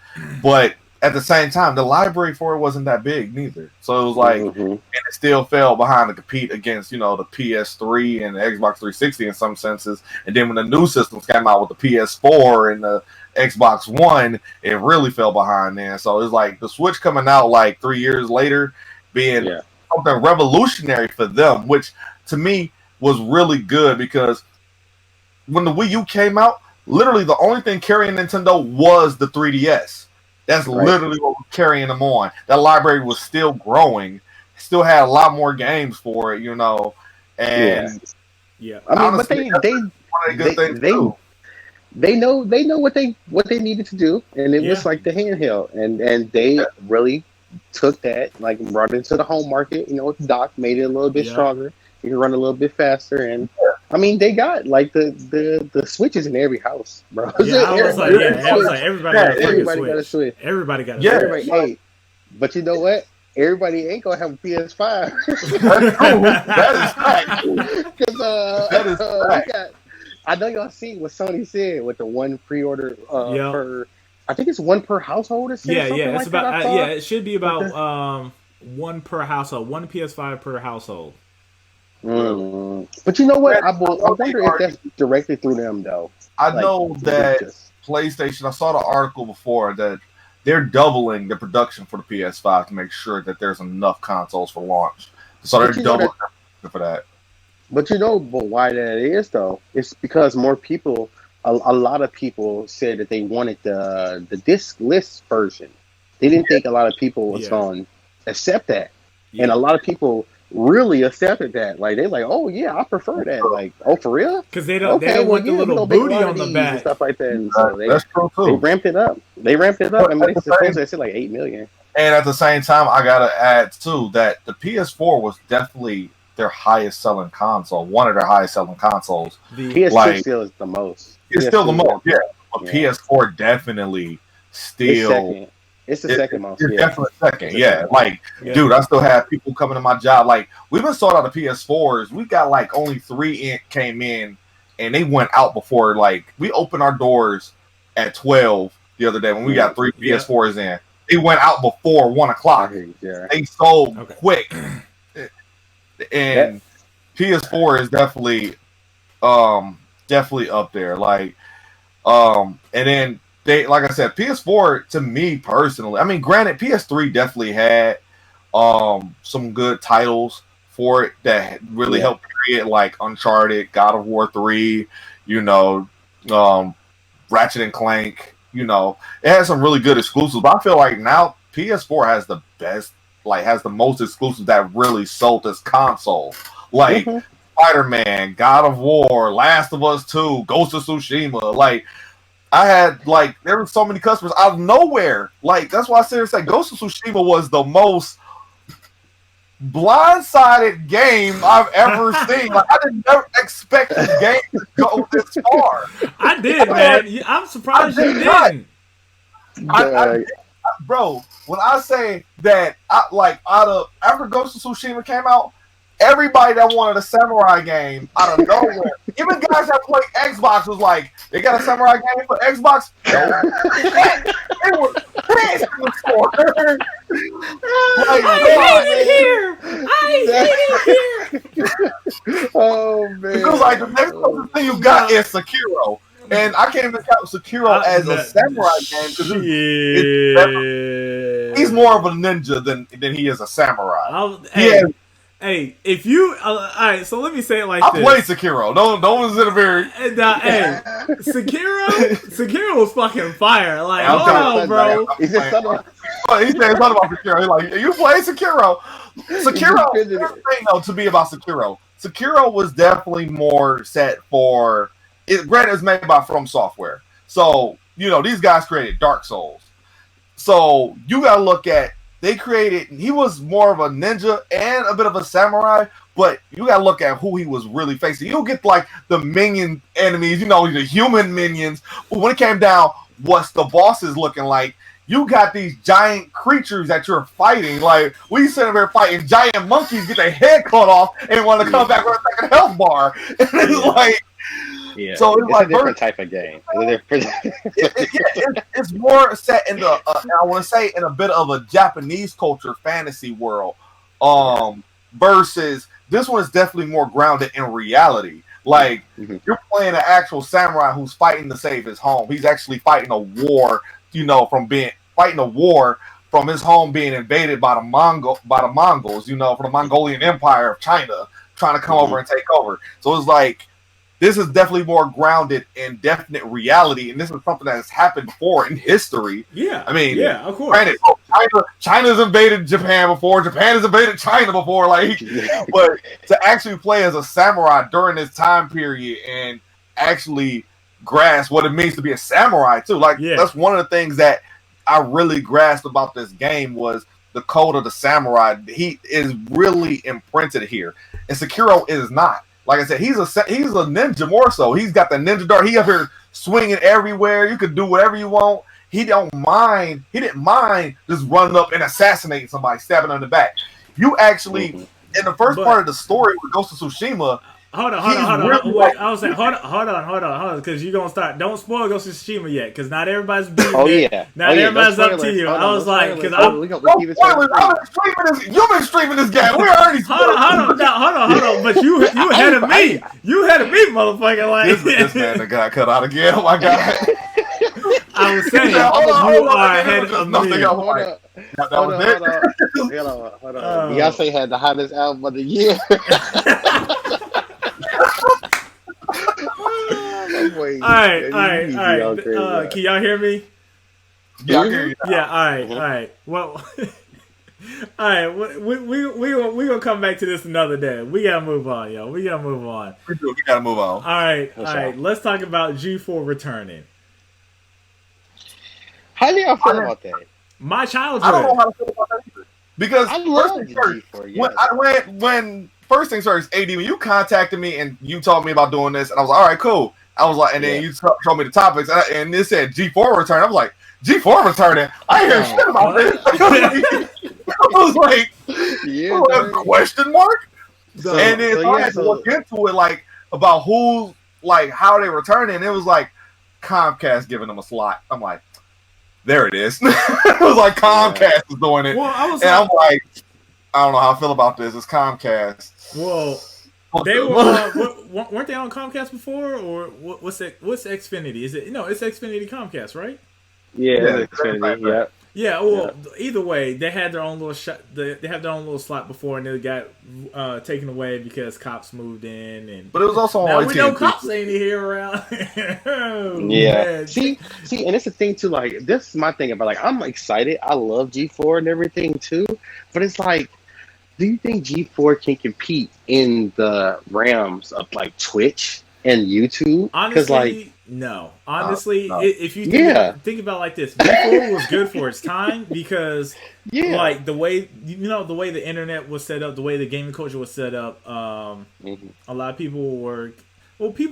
But at the same time, the library for it wasn't that big neither. So it was like, and it still fell behind to compete against, the PS3 and the Xbox 360 in some senses. And then when the new systems came out with the PS4 and the Xbox One, it really fell behind then. So it's like the Switch coming out like 3 years later being something revolutionary for them, which to me was really good because when the Wii U came out, literally the only thing carrying Nintendo was the 3DS. That's literally what was carrying them on. That library was still growing, still had a lot more games for it, and I mean, honestly, but they know what they needed to do, and it was like the handheld, and they really took that, like brought it into the home market. With the dock, made it a little bit stronger. You can run a little bit faster, and I mean, they got like the Switches in every house, bro. Yeah, I was like, everybody got a Switch. Everybody got a Switch. Hey, but you know what? Everybody ain't gonna have a PS5. That is fact. Because that is fact. I know y'all seen what Sony said with the one pre-order per. I think it's one per household. It's it's about it should be about one per household, one PS5 per household. But you know what? I wonder if that's directly through them, though. I know that PlayStation, I saw the article before that they're doubling the production for the PS5 to make sure that there's enough consoles for launch. So they're doubling for that. But why that is, though? It's because more people, a lot of people said that they wanted the disc-less version. They didn't think a lot of people was going to accept that. And a lot of people really accepted that. Like, they're like, oh, yeah, I prefer that. Like, oh, for real? Because they don't want the little booty on the back. And stuff like that. And so that's true, too. They ramped it up. I mean, they said like 8 million. And at the same time, I got to add, too, that the PS4 was definitely their highest selling console, one of their highest selling consoles. The PS2 still is the most. It's still the most, But PS4 definitely still. It's the second most. It's definitely second, dude, I still have people coming to my job. Like, we've been sold out of PS4s. We got like only 3 came in, and they went out before. Like, we opened our doors at 12 the other day when we got 3 PS4s in. They went out before 1 o'clock. They sold quick. And PS4 is definitely up there. Like, and then they, like I said, PS4 to me personally, I mean, granted, PS3 definitely had some good titles for it that really helped create, like Uncharted, God of War 3, Ratchet and Clank, it has some really good exclusives. But I feel like now PS4 has the best, like, has the most exclusives that really sold this console. Like, Spider-Man, God of War, Last of Us 2, Ghost of Tsushima. Like, I had, like, there were so many customers out of nowhere. Like, that's why I said Ghost of Tsushima was the most blindsided game I've ever seen. Like, I didn't never expect this game to go this far. I did, man. I'm surprised you didn't. Bro, when I say that, after Ghost of Tsushima came out, everybody that wanted a samurai game out of nowhere, even guys that play Xbox was like, they got a samurai game for Xbox? No. They were pissed for it. I hate it here. Oh, man. It was like, the next thing you got is Sekiro. And I can't even count Sekiro as a samurai game because he's more of a ninja than he is a samurai. Hey, if you all right, so let me say it like this. I played Sekiro. No one's in a very. Sekiro was fucking fire. Like, hold on, bro. He said something about Sekiro. He's like, you play Sekiro? Sekiro. Thing though to be about Sekiro. Sekiro was definitely more set for. Granted, it's made by From Software, so these guys created Dark Souls. So you gotta look at. They created, he was more of a ninja and a bit of a samurai, but you gotta look at who he was really facing. You'll get like the minion enemies, the human minions. But when it came down, what's the bosses looking like? You got these giant creatures that you're fighting. Like, we sitting there fighting giant monkeys, get their head cut off, and want to come back with a second health bar. And it's like, Yeah, So it's a different type of game. It's more set in the I want to say in a bit of a Japanese culture fantasy world. Versus this one is definitely more grounded in reality. Like you're playing an actual samurai who's fighting to save his home. He's actually fighting a war, from his home being invaded by the Mongols, from the Mongolian Empire of China, trying to come over and take over. So it's like this is definitely more grounded in definite reality, and this is something that has happened before in history. Yeah, I mean, of course. Granted, China's invaded Japan before. Japan has invaded China before. But to actually play as a samurai during this time period and actually grasp what it means to be a samurai too, that's one of the things that I really grasped about this game was the code of the samurai. He is really imprinted here, and Sekiro is not. Like I said, he's a ninja more so. He's got the ninja dart. He up here swinging everywhere. You can do whatever you want. He didn't mind just running up and assassinating somebody, stabbing them in the back. You actually, in the first part of the story with Ghost of Tsushima, Hold on. Wait, I was saying, hold on, because you're gonna start. Don't spoil Ghost of Tsushima yet, because not everybody's beating it. Not everybody's up to you. I was like, because you've been streaming this game. We're already hold on. But you ahead of me. You ahead of me, motherfucker. Like this man that got cut out again. Oh my god. I was saying, you are ahead of me. Hold on. Beyonce had the hottest album of the year. All right. Can y'all hear me? Yeah, I hear you. Yeah. All right. Well, all right. We gonna come back to this another day. We gotta move on, yo. We gotta move on. We gotta move on. All right. Let's talk about G4 returning. How do y'all feel about that? My childhood. I don't know how to feel about that either. Because I love G4. Yeah. When first things first, AD, when you contacted me and you told me about doing this, and I was like, all right, cool. I was like, and then you showed me the topics, and this said G4 return. I was like, G4 returning? I hear shit about this. I was like, question mark? And then I had to look into it, about who, how they returning. And it was like Comcast giving them a slot. I'm like, there it is. It was like Comcast is doing it. Well, I'm like, I don't know how I feel about this. It's Comcast. Well, they were weren't they on Comcast before, or what's Xfinity? Is it it's Xfinity Comcast, right? Yeah, Xfinity. Yeah. Yeah. Well, either way, they had their own little they had their own little slot before, and they got taken away because cops moved in. But it was also on now we know cops ain't here around. Man. See, and it's the thing too. This is my thing about I'm excited. I love G4 and everything too, but it's like, do you think G4 can compete in the realms of Twitch and YouTube? Honestly, no. Honestly, if you think about it like this, G4 was good for its time because the way the way the internet was set up, the way the gaming culture was set up, a lot of people were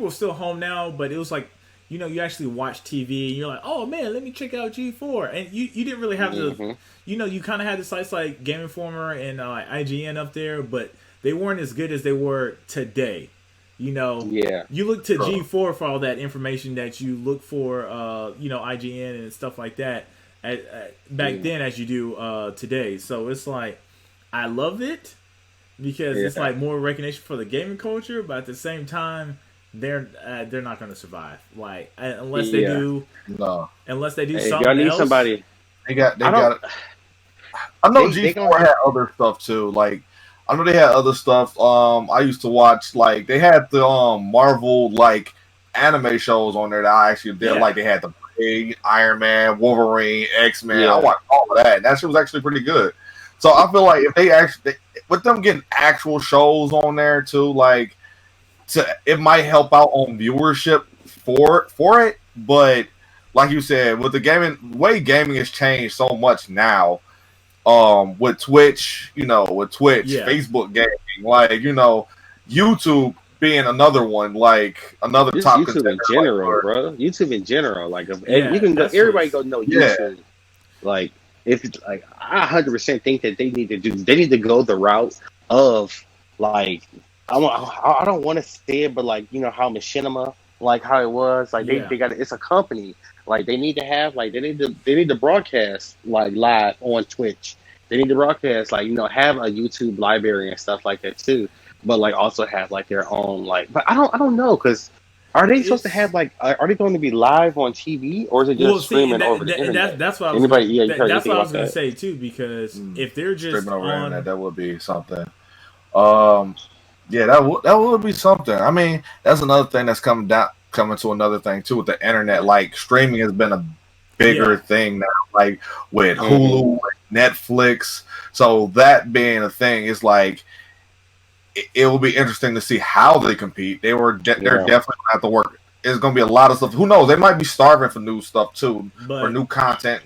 still home now, but it was like, you actually watch TV and you're like, oh man, let me check out G4, and you didn't really have to. You kind of had the sites like Game Informer and IGN up there, but they weren't as good as they were today. You look to G4 for all that information that you look for, IGN and stuff like that back then as you do today. So it's like, I love it because it's like more recognition for the gaming culture, but at the same time, they're not going to survive. Unless they do something y'all need else. Somebody. They got. I know G4 had other stuff too. I know they had other stuff. I used to watch they had the Marvel anime shows on there that I actually did. They had the Blade, Iron Man, Wolverine, X-Men. I watched all of that, and that shit was actually pretty good. So I feel like if they actually with them getting actual shows on there too, it might help out on viewership for it. But like you said, with the way gaming has changed so much now. With Twitch, Facebook gaming, YouTube being another one, another just top YouTube in general, bro. YouTube in general, you can go. Everybody go know YouTube. If it's I 100% think that they need to go the route of I don't want to say it, but how Machinima like how it was. Like Yeah. they got it's a company. Like they need to have like they need to broadcast like live on Twitch. They need to broadcast like have a YouTube library and stuff like that too. But like also have like their own like. But I don't know because. Are they supposed to have like? Are they going to be live on TV or is it just streaming over the internet? That's what I was. Anybody? Yeah, you heard that's what I was about going to that? say too. Because if they're just streaming over on, internet, that would be something. Yeah, that would be something. I mean, that's another thing that's coming to another thing too with the internet. Like streaming has been a bigger thing now, like with Hulu, Netflix. So that being a thing is like it will be interesting to see how they compete. They're definitely going to have to work. It's going to be a lot of stuff. Who knows? They might be starving for new stuff too, for new content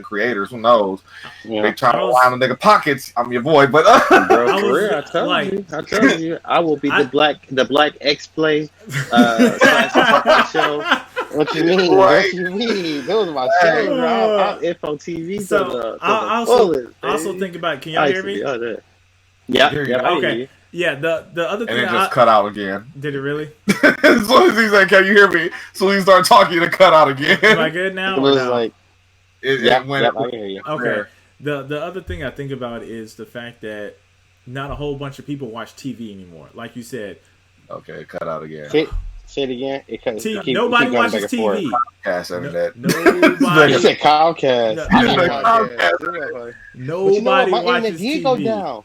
creators. Who knows? They try to line the nigga pockets. I'm your boy, but bro, career, I tell you, I will be the black X-Play show. What you mean? Right. What you mean? Those are my shows, bro. I'm Info TV. So I also think about. Can y'all hear me? Yeah. Okay. Yeah. The other thing. And it just cut out again. Did it really? As soon as he said, "Can you hear me?" So he started talking, it cut out again. Am I good now? It was like. It went. I can hear you. Okay. The other thing I think about is the fact that not a whole bunch of people watch TV anymore. Like you said. Okay, it cut out again. Say it again. Nobody watches TV. Comcast internet. Nobody. You said Comcast. Nobody watches TV. Go down.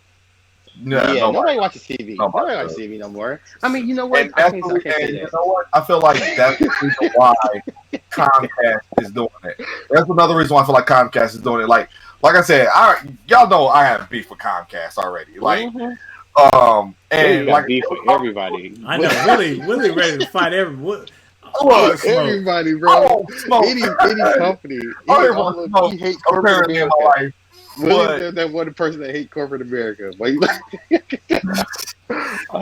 No, nobody watches TV. Nobody watches TV no more. I mean, you know what? I can't say that. You know what? I feel like that's the reason why Comcast is doing it. That's another reason why I feel like Comcast is doing it. Like I said, y'all know I have beef with Comcast already. Like, and like beef with everybody. I know, really ready to fight everyone. Everybody, bro. Any company. He hates corporate America. That one person that hates corporate America. I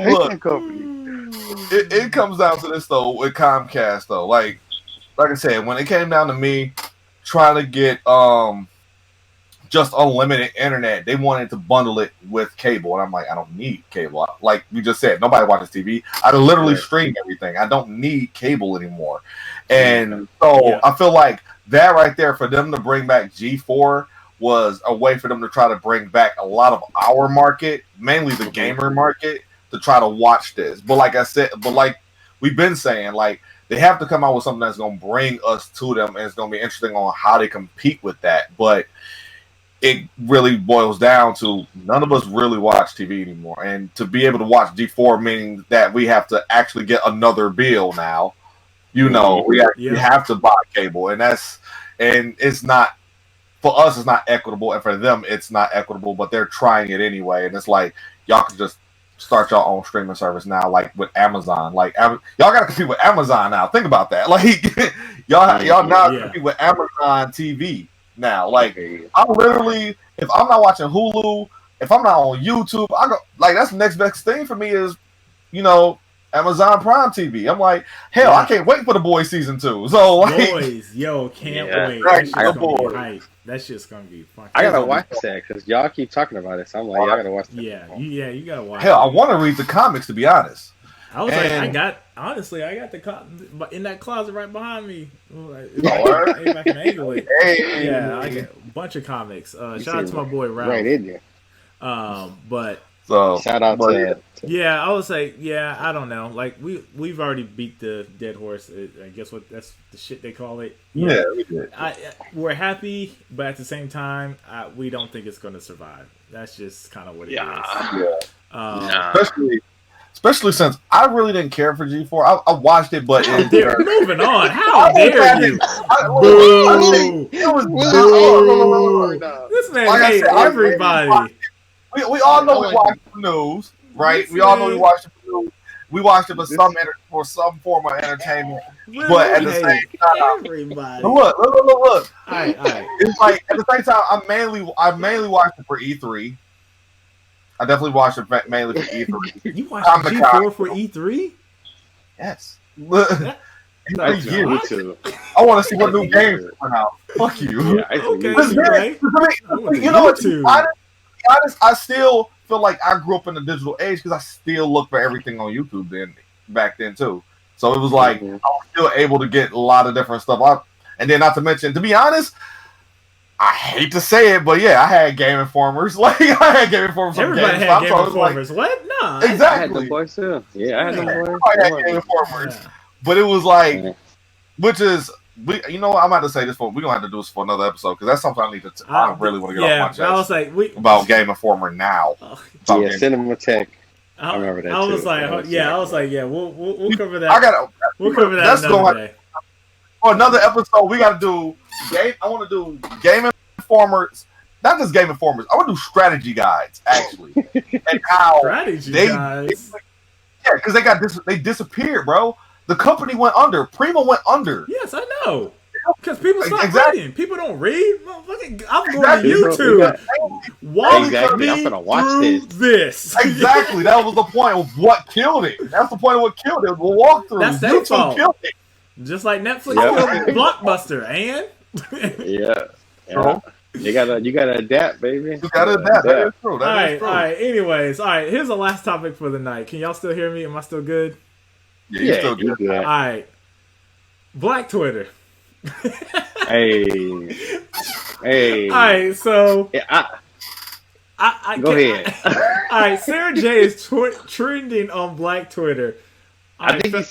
hate that company. It comes down to this though with Comcast though. Like I said, when it came down to me trying to get just unlimited internet, they wanted to bundle it with cable, and I'm like, I don't need cable. Like we just said, nobody watches TV. I literally stream everything. I don't need cable anymore, and so I feel like that right there for them to bring back G4 was a way for them to try to bring back a lot of our market, mainly the gamer market, to try to watch this. But like I said, like we've been saying, like they have to come out with something that's going to bring us to them, and it's going to be interesting on how they compete with that. But it really boils down to none of us really watch TV anymore. And to be able to watch G4 meaning that we have to actually get another bill now. We have to buy cable, and it's not. For us, it's not equitable, and for them, it's not equitable, but they're trying it anyway. And it's like, y'all can just start your own streaming service now, like with Amazon. Like, y'all got to compete with Amazon now. Think about that. Like, y'all now compete with Amazon TV now. Like, I'm literally, if I'm not watching Hulu, if I'm not on YouTube, that's the next best thing for me is, Amazon Prime TV. I'm like, hell, I can't wait for The Boys season 2. So, like, can't wait. That shit's gonna be fun. I gotta watch that because y'all keep talking about it. So I'm like, y'all gotta watch that. Yeah, you gotta watch. Hell, I want to read the comics to be honest. I was like, I got the in that closet right behind me. If I can angle it. I got a bunch of comics. Shout out to my boy Ralph. Right in there. But. So shout out to I would say I don't know. Like we've already beat the dead horse. I guess that's the shit they call it. Yeah, we did. We're happy, but at the same time, we don't think it's going to survive. That's just kind of what it is. Yeah. Especially since I really didn't care for G4. I watched it, but moving on. How dare you? This man hates everybody. We all know we watched the news, right? We all know we watched the news. We watched it for some form of entertainment. But at the same time, everybody. Look. All right. It's like at the same time, I mainly watched it for E3. I definitely watched it mainly for E3. You watched G4 for E3? Yes. I want to see what new games come out. Fuck you. Yeah, okay, right. You know what? I still feel like I grew up in the digital age because I still look for everything on YouTube back then too. So it was like I was still able to get a lot of different stuff. And then not to mention, to be honest, I hate to say it, but yeah, I had Game Informers. Like I had Game Informers. Everybody had Game Informers. What? No, exactly. I had the boys too. Yeah, I had the boys. I had Game Informers, but it was like, which is. You know what? I'm about to say this we're gonna have to do this for another episode because that's something I need to. I really want to get off my chest. I was like, about Game Informer now. Yeah, Cinema Tech. I remember that. I was like, we'll cover that. We'll cover that that's another day. For another episode, we got to do game. I want to do Game Informers, not just Game Informers. I want to do strategy guides actually, and how strategy guides. Yeah, because they disappeared, bro. The company went under. Prima went under. Yes, I know. Because people stop reading. People don't read. I'm going to YouTube. I'm gonna watch this. Exactly. That was the point of what killed it. That's the point of what killed it. The walkthrough. That's their fault. Killed it. Just like Netflix killed Blockbuster, and yeah. You gotta adapt, baby. You gotta adapt. That is true. All right. Anyways, here's the last topic for the night. Can y'all still hear me? Am I still good? Yeah, you're good. All right. Black Twitter. Hey. All right, so I go ahead. All right, Sarah J is trending on Black Twitter. I think he was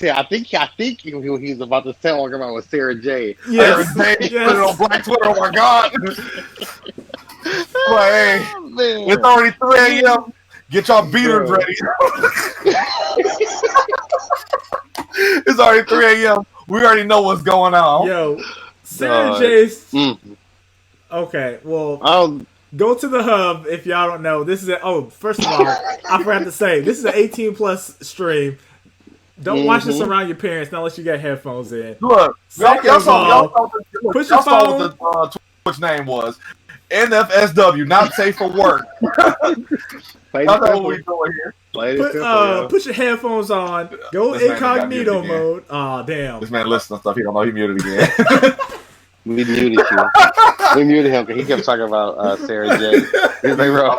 about to talk about with Sarah J. Yes. Sarah J put it on Black Twitter. Oh my god. Well, hey, it's already 3 a.m. Get y'all beaters ready. It's already 3 a.m. We already know what's going on. Yo, Sarah J's. Okay, well, go to the hub if y'all don't know. This is first of all, I forgot to say, this is an 18+ stream. Don't watch this around your parents unless you got headphones in. Look, y'all saw the Twitch name was. NFSW, not safe for work. That's what we doing here. Put your headphones on. Go incognito mode. Oh, damn. This man listens to stuff. He don't know he muted again. We muted you. We muted him because he kept talking about Sarah J. He's like, bro,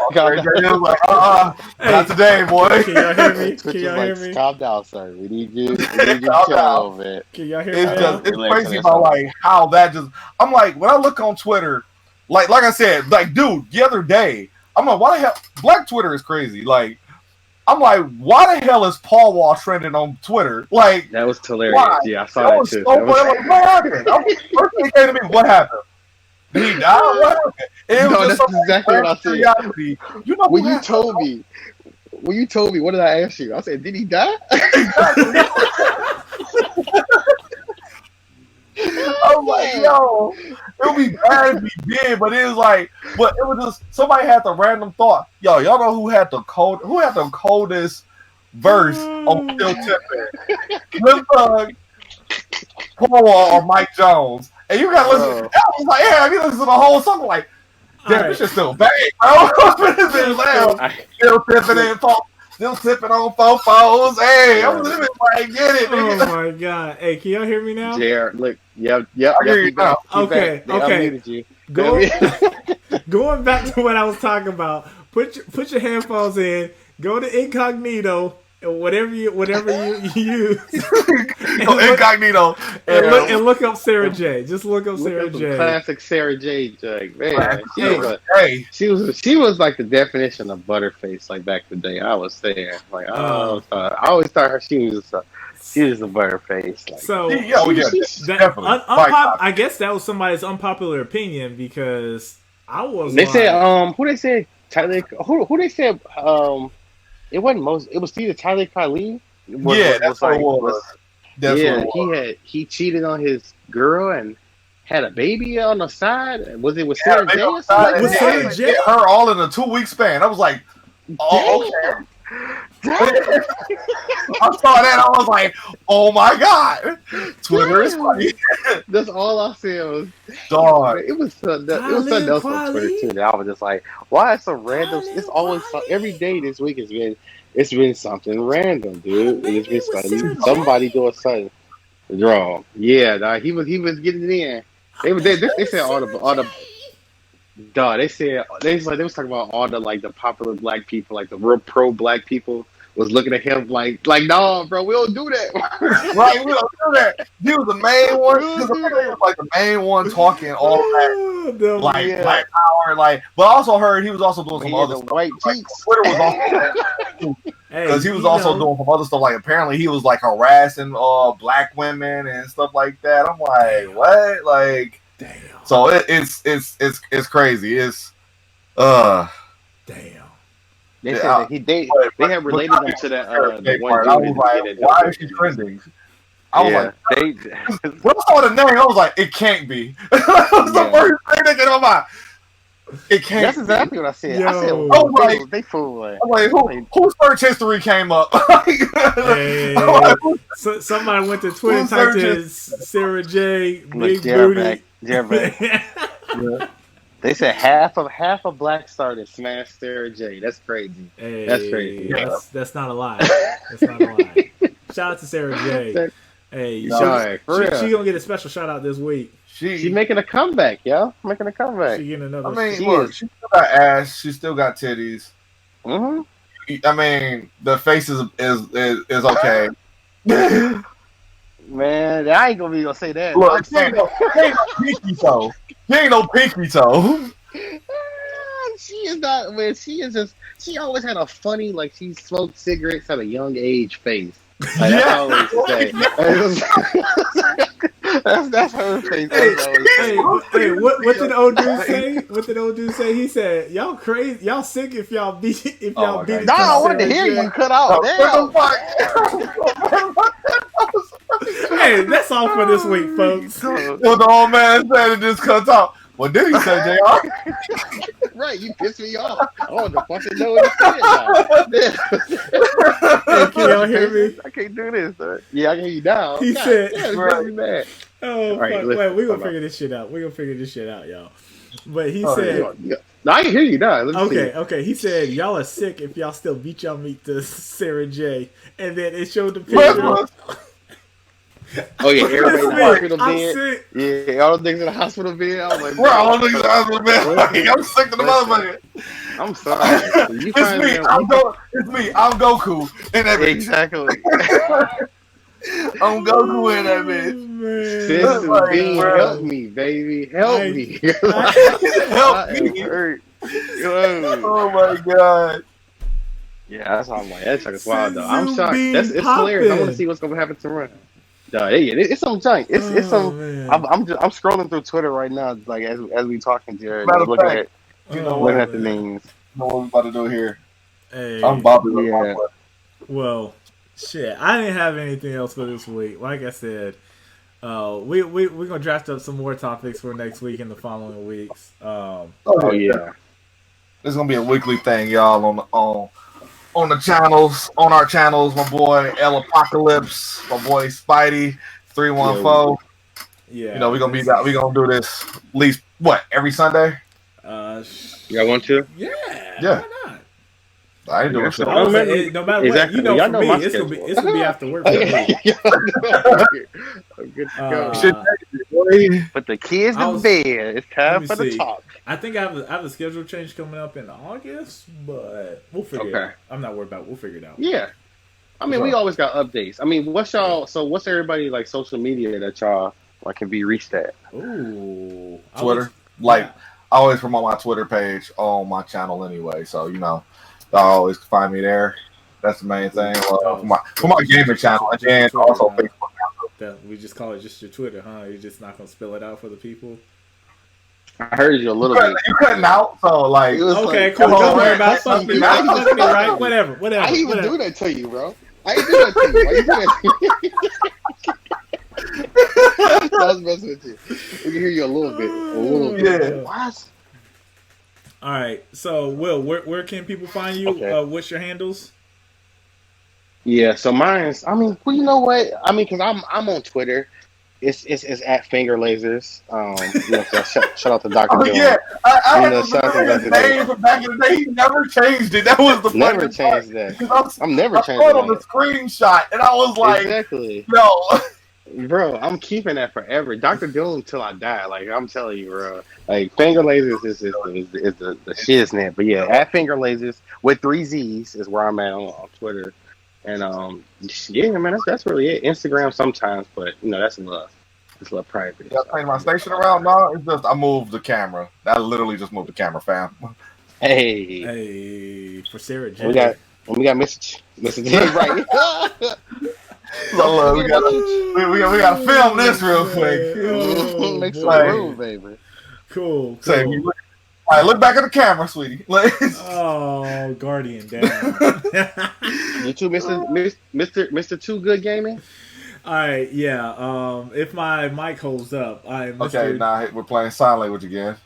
not today, boy. Can y'all hear me? Can y'all hear me? Calm down, sir. We need you to chill a little bit. Can y'all hear me? It's crazy about like how that just. I'm like, when I look on Twitter, like I said, like, dude, the other day, I'm like, why the hell? Black Twitter is crazy. Like, I'm like, why the hell is Paul Wall trending on Twitter? Like, that was hilarious. Why? Yeah, I saw that too. So like, what happened? First thing came to me, what happened? Did he die? What happened? No, that's exactly what I said. You know when you told me, what did I ask you? I said, did he die? I'm like, yo, it would be bad if he did, but it was like, but it was just somebody had the random thought. Yo, y'all know who had the coldest verse on Still Tipping? Slim Thug, Paul Wall, or Mike Jones? And you gotta listen. I was like, yeah, you listen to the whole song, like, damn, this shit's still bang, bro. Still tipping in folks. Still sipping on fofos. Hey, I'm living like get it. Oh my god. Hey, can y'all hear me now? Jared, look, yep. I hear you now. Okay. Going back to what I was talking about. Put your headphones in. Go to incognito. Whatever you use. Incognito. And look up Sarah J. Just look up Sarah J. Classic Sarah J. Jug. Man, she was like the definition of butterface. Like back in the day, I was there. Like I always thought her. She was a butterface. Like, so I guess that was somebody's unpopular opinion because I was. They said who they said Tyler. Who they said It wasn't It was either Tyler Kylie. That's what it was. He cheated on his girl and had a baby on the side. Was it with Sarah J? Was Sarah J? Her all in a 2-week span. I was like, oh, okay. I saw that. I was like, oh my god, Twitter is funny. That's all I said was, dog. It was something else on Twitter too. That I was just like, why is so random? It's always every day this week it's been something random, dude. It's been somebody doing something wrong. Yeah, he was getting it in. They said all the. Duh, they was talking about all the like the popular black people, like the real pro black people was looking at him like, no, bro, we don't do that. Right, we don't do that. He was the main one. He was like the main one talking all that, Black Power, but I also heard he was also doing some other stuff. White cheeks. Twitter was also because he was also doing some other stuff. Like apparently he was like harassing black women and stuff like that. I'm like, what? Like, damn. So it's crazy. It's damn. They said that they have related him to that the one I was like, why is she trending? I was like, when I saw the name, I was like, it can't be. That was the first thing that came to my mind. It can't. That's exactly what I said. Yo. I said, they fool. I'm like, whose search history came up? Hey, somebody went to Twitter, typed in Sarah J. Big Booty. Yeah. They said half of Black Star that smashed Sarah J. That's crazy. Hey, that's crazy. That's not a lie. That's not a lie. Shout out to Sarah J. Hey, she gonna get a special shout out this week. She making a comeback, yo. Making a comeback. She getting another. I mean, she still got ass. She still got titties. Mm-hmm. I mean, the face is okay. Man, I ain't gonna be gonna say that. Look, he ain't no pinky toe. He ain't no pinky toe. She is not. Man, she is just. She always had a funny, like she smoked cigarettes at a young age face. Like, that's always say. That's her face. Hey, what did the old dude say? What did the old dude say? He said, "Y'all crazy, y'all sick if y'all beat it." No, I want to hear you cut out. Hey, that's all for this week, folks. What the old man said, it just cuts out. What did he say, JR? Right, you pissed me off. I want to fucking know what he said now. Hey, can y'all hear me? I can't do this. Yeah, I can hear you now. He said, "Yeah, it's really bad." Oh, right, wait, we're gonna figure this shit out. We're gonna figure this shit out, y'all. But he said, No, I can hear you now. Okay. He said, y'all are sick if y'all still beat y'all meat to Sarah J. And then it showed the picture. Oh yeah, everybody in the hospital I'm bed. sick. Yeah, all the niggas in the hospital bed. I was like, we're all niggas in the hospital bed. Like, I'm sick to the motherfucker. I'm sorry. It's me. I'm Goku in that bitch. Exactly. I'm Goku in that bitch. Sister Bean, help me, baby. Help me. Help me. Hurt. Oh my god. Yeah, that's how I'm like. That is wild though. I'm shocked. It's hilarious. I want to see what's gonna happen to Run. It's some junk. It's some. I'm scrolling through Twitter right now, like as we talking, Jared. Looking at the names. You know what we're about to do here? Hey, I'm Bobby. Yeah. Well, shit. I didn't have anything else for this week. Like I said, we're gonna draft up some more topics for next week and the following weeks. Oh yeah. This is gonna be a weekly thing, y'all. On the channels, on our channels, my boy El Apocalypse, my boy Spidey 314. Yeah, you know we gonna do this at least every Sunday. Y'all want to? Yeah. Why not? I ain't doing shit. No matter what, you know, for me, it's gonna be after work. Good to go. Put the kids in bed. It's time for the talk. I think I have a schedule change coming up in August, but we'll figure it out. I'm not worried about it. We'll figure it out. Yeah. I mean, we always got updates. I mean, what's everybody like social media that y'all like can be reached at? Ooh. Twitter. I always promote my Twitter page on my channel anyway, so you know, y'all always find me there. That's the main thing. For my gaming channel, and then also Facebook. We just call it just your Twitter, huh? You're just not gonna spell it out for the people. I heard you a little bit. You cutting out, so like. Okay, cool. Don't worry about it. Fuck me, right? Whatever. I didn't even do that to you, bro. I didn't do that to you. Why you do that to me? I was messing with you. We can hear you a little bit. Yeah. What? All right. So, Will, where can people find you? Okay. What's your handles? Yeah. So mine's. I mean, well, you know what? I mean, because I'm on Twitter. It's at Finger Lasers. Shout out to Dr. Jones. Yeah, I had his name from back in the day. He never changed it. That was the never changed that. I'm never changing it. I saw it on the screenshot, and I was like, exactly. No. Bro, I'm keeping that forever. Dr. Doom till I die. Like I'm telling you, bro. Like finger lasers is the shiznit. But yeah, at finger lasers with 3 Z's is where I'm at on Twitter. And yeah, man, that's really it. Instagram sometimes, but that's a little private. Yeah, I change my station around. No, it's just I moved the camera. I literally just moved the camera, fam. Hey, for Sarah J. We got Mr. J right. So, we gotta film this real quick. Oh, Make some boy. room, baby. Cool. Say, all right, look back at the camera, sweetie. Oh, Guardian down. You too, Mr. Too Good Gaming. All right, yeah. If my mic holds up, I am Mr. Okay, now we're playing sign language again.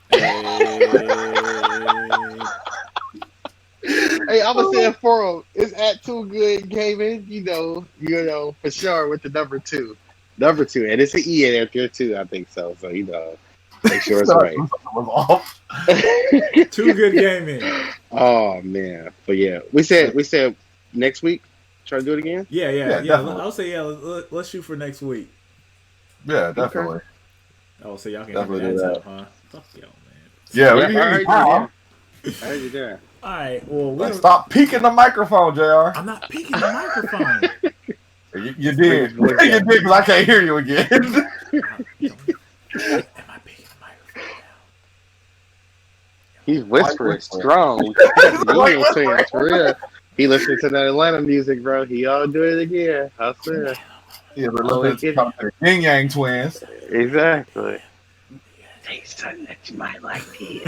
Hey, I'm gonna say it for him. It's at Too Good Gaming. You know, for sure with the number 2, and it's an E in there too. I think so. So make sure it's right. Too Good Gaming. Oh man, but yeah, we said next week. Try to do it again. Yeah. I'll say let's shoot for next week. Yeah, definitely. Okay. Oh, so y'all can definitely have that time, huh? Fuck y'all, man. Yeah, we I can heard you there. All right. Well, let's stop peeking the microphone, JR. I'm not peeking the microphone. You did. You did because I can't hear you again. Am I peeking the microphone now? He's whispering strong. For real. He listened to that Atlanta music, bro. He all do it again. I swear. Yeah, we're listening to the Yin Yang Twins. Exactly. Hey, son, that you might like the.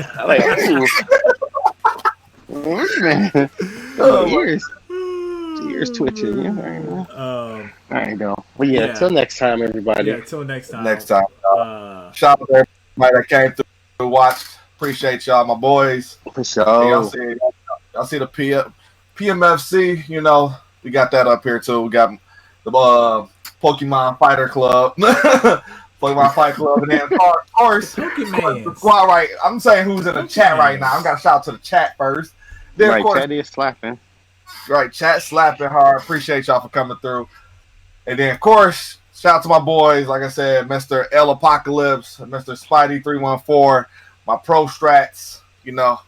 Man. Ears twitching. Yeah, all right, though. Well, yeah. Till next time, everybody. Yeah. Till next time. Shout out to everybody that came through, watched. Appreciate y'all, my boys. For sure. Y'all see the PMFC. We got that up here too. We got the Pokemon Fighter Club. Pokemon Fight Club, and then of course, the squad, right? I'm saying who's in the chat right now. I'm gonna shout out to the chat first. Then right, of course, chat is slapping. Right, chat slapping hard. Appreciate y'all for coming through. And then of course, shout out to my boys, like I said, Mr. L Apocalypse, Mr. Spidey 314, my pro strats. We know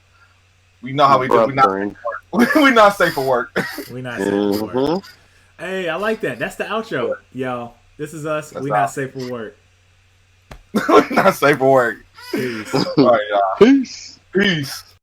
how we do. We not safe for work. We not safe for work. Hey, I like that. That's the outro, y'all. This is us. We not safe for work. Not safe for work. Peace. All right, y'all. Peace. Peace.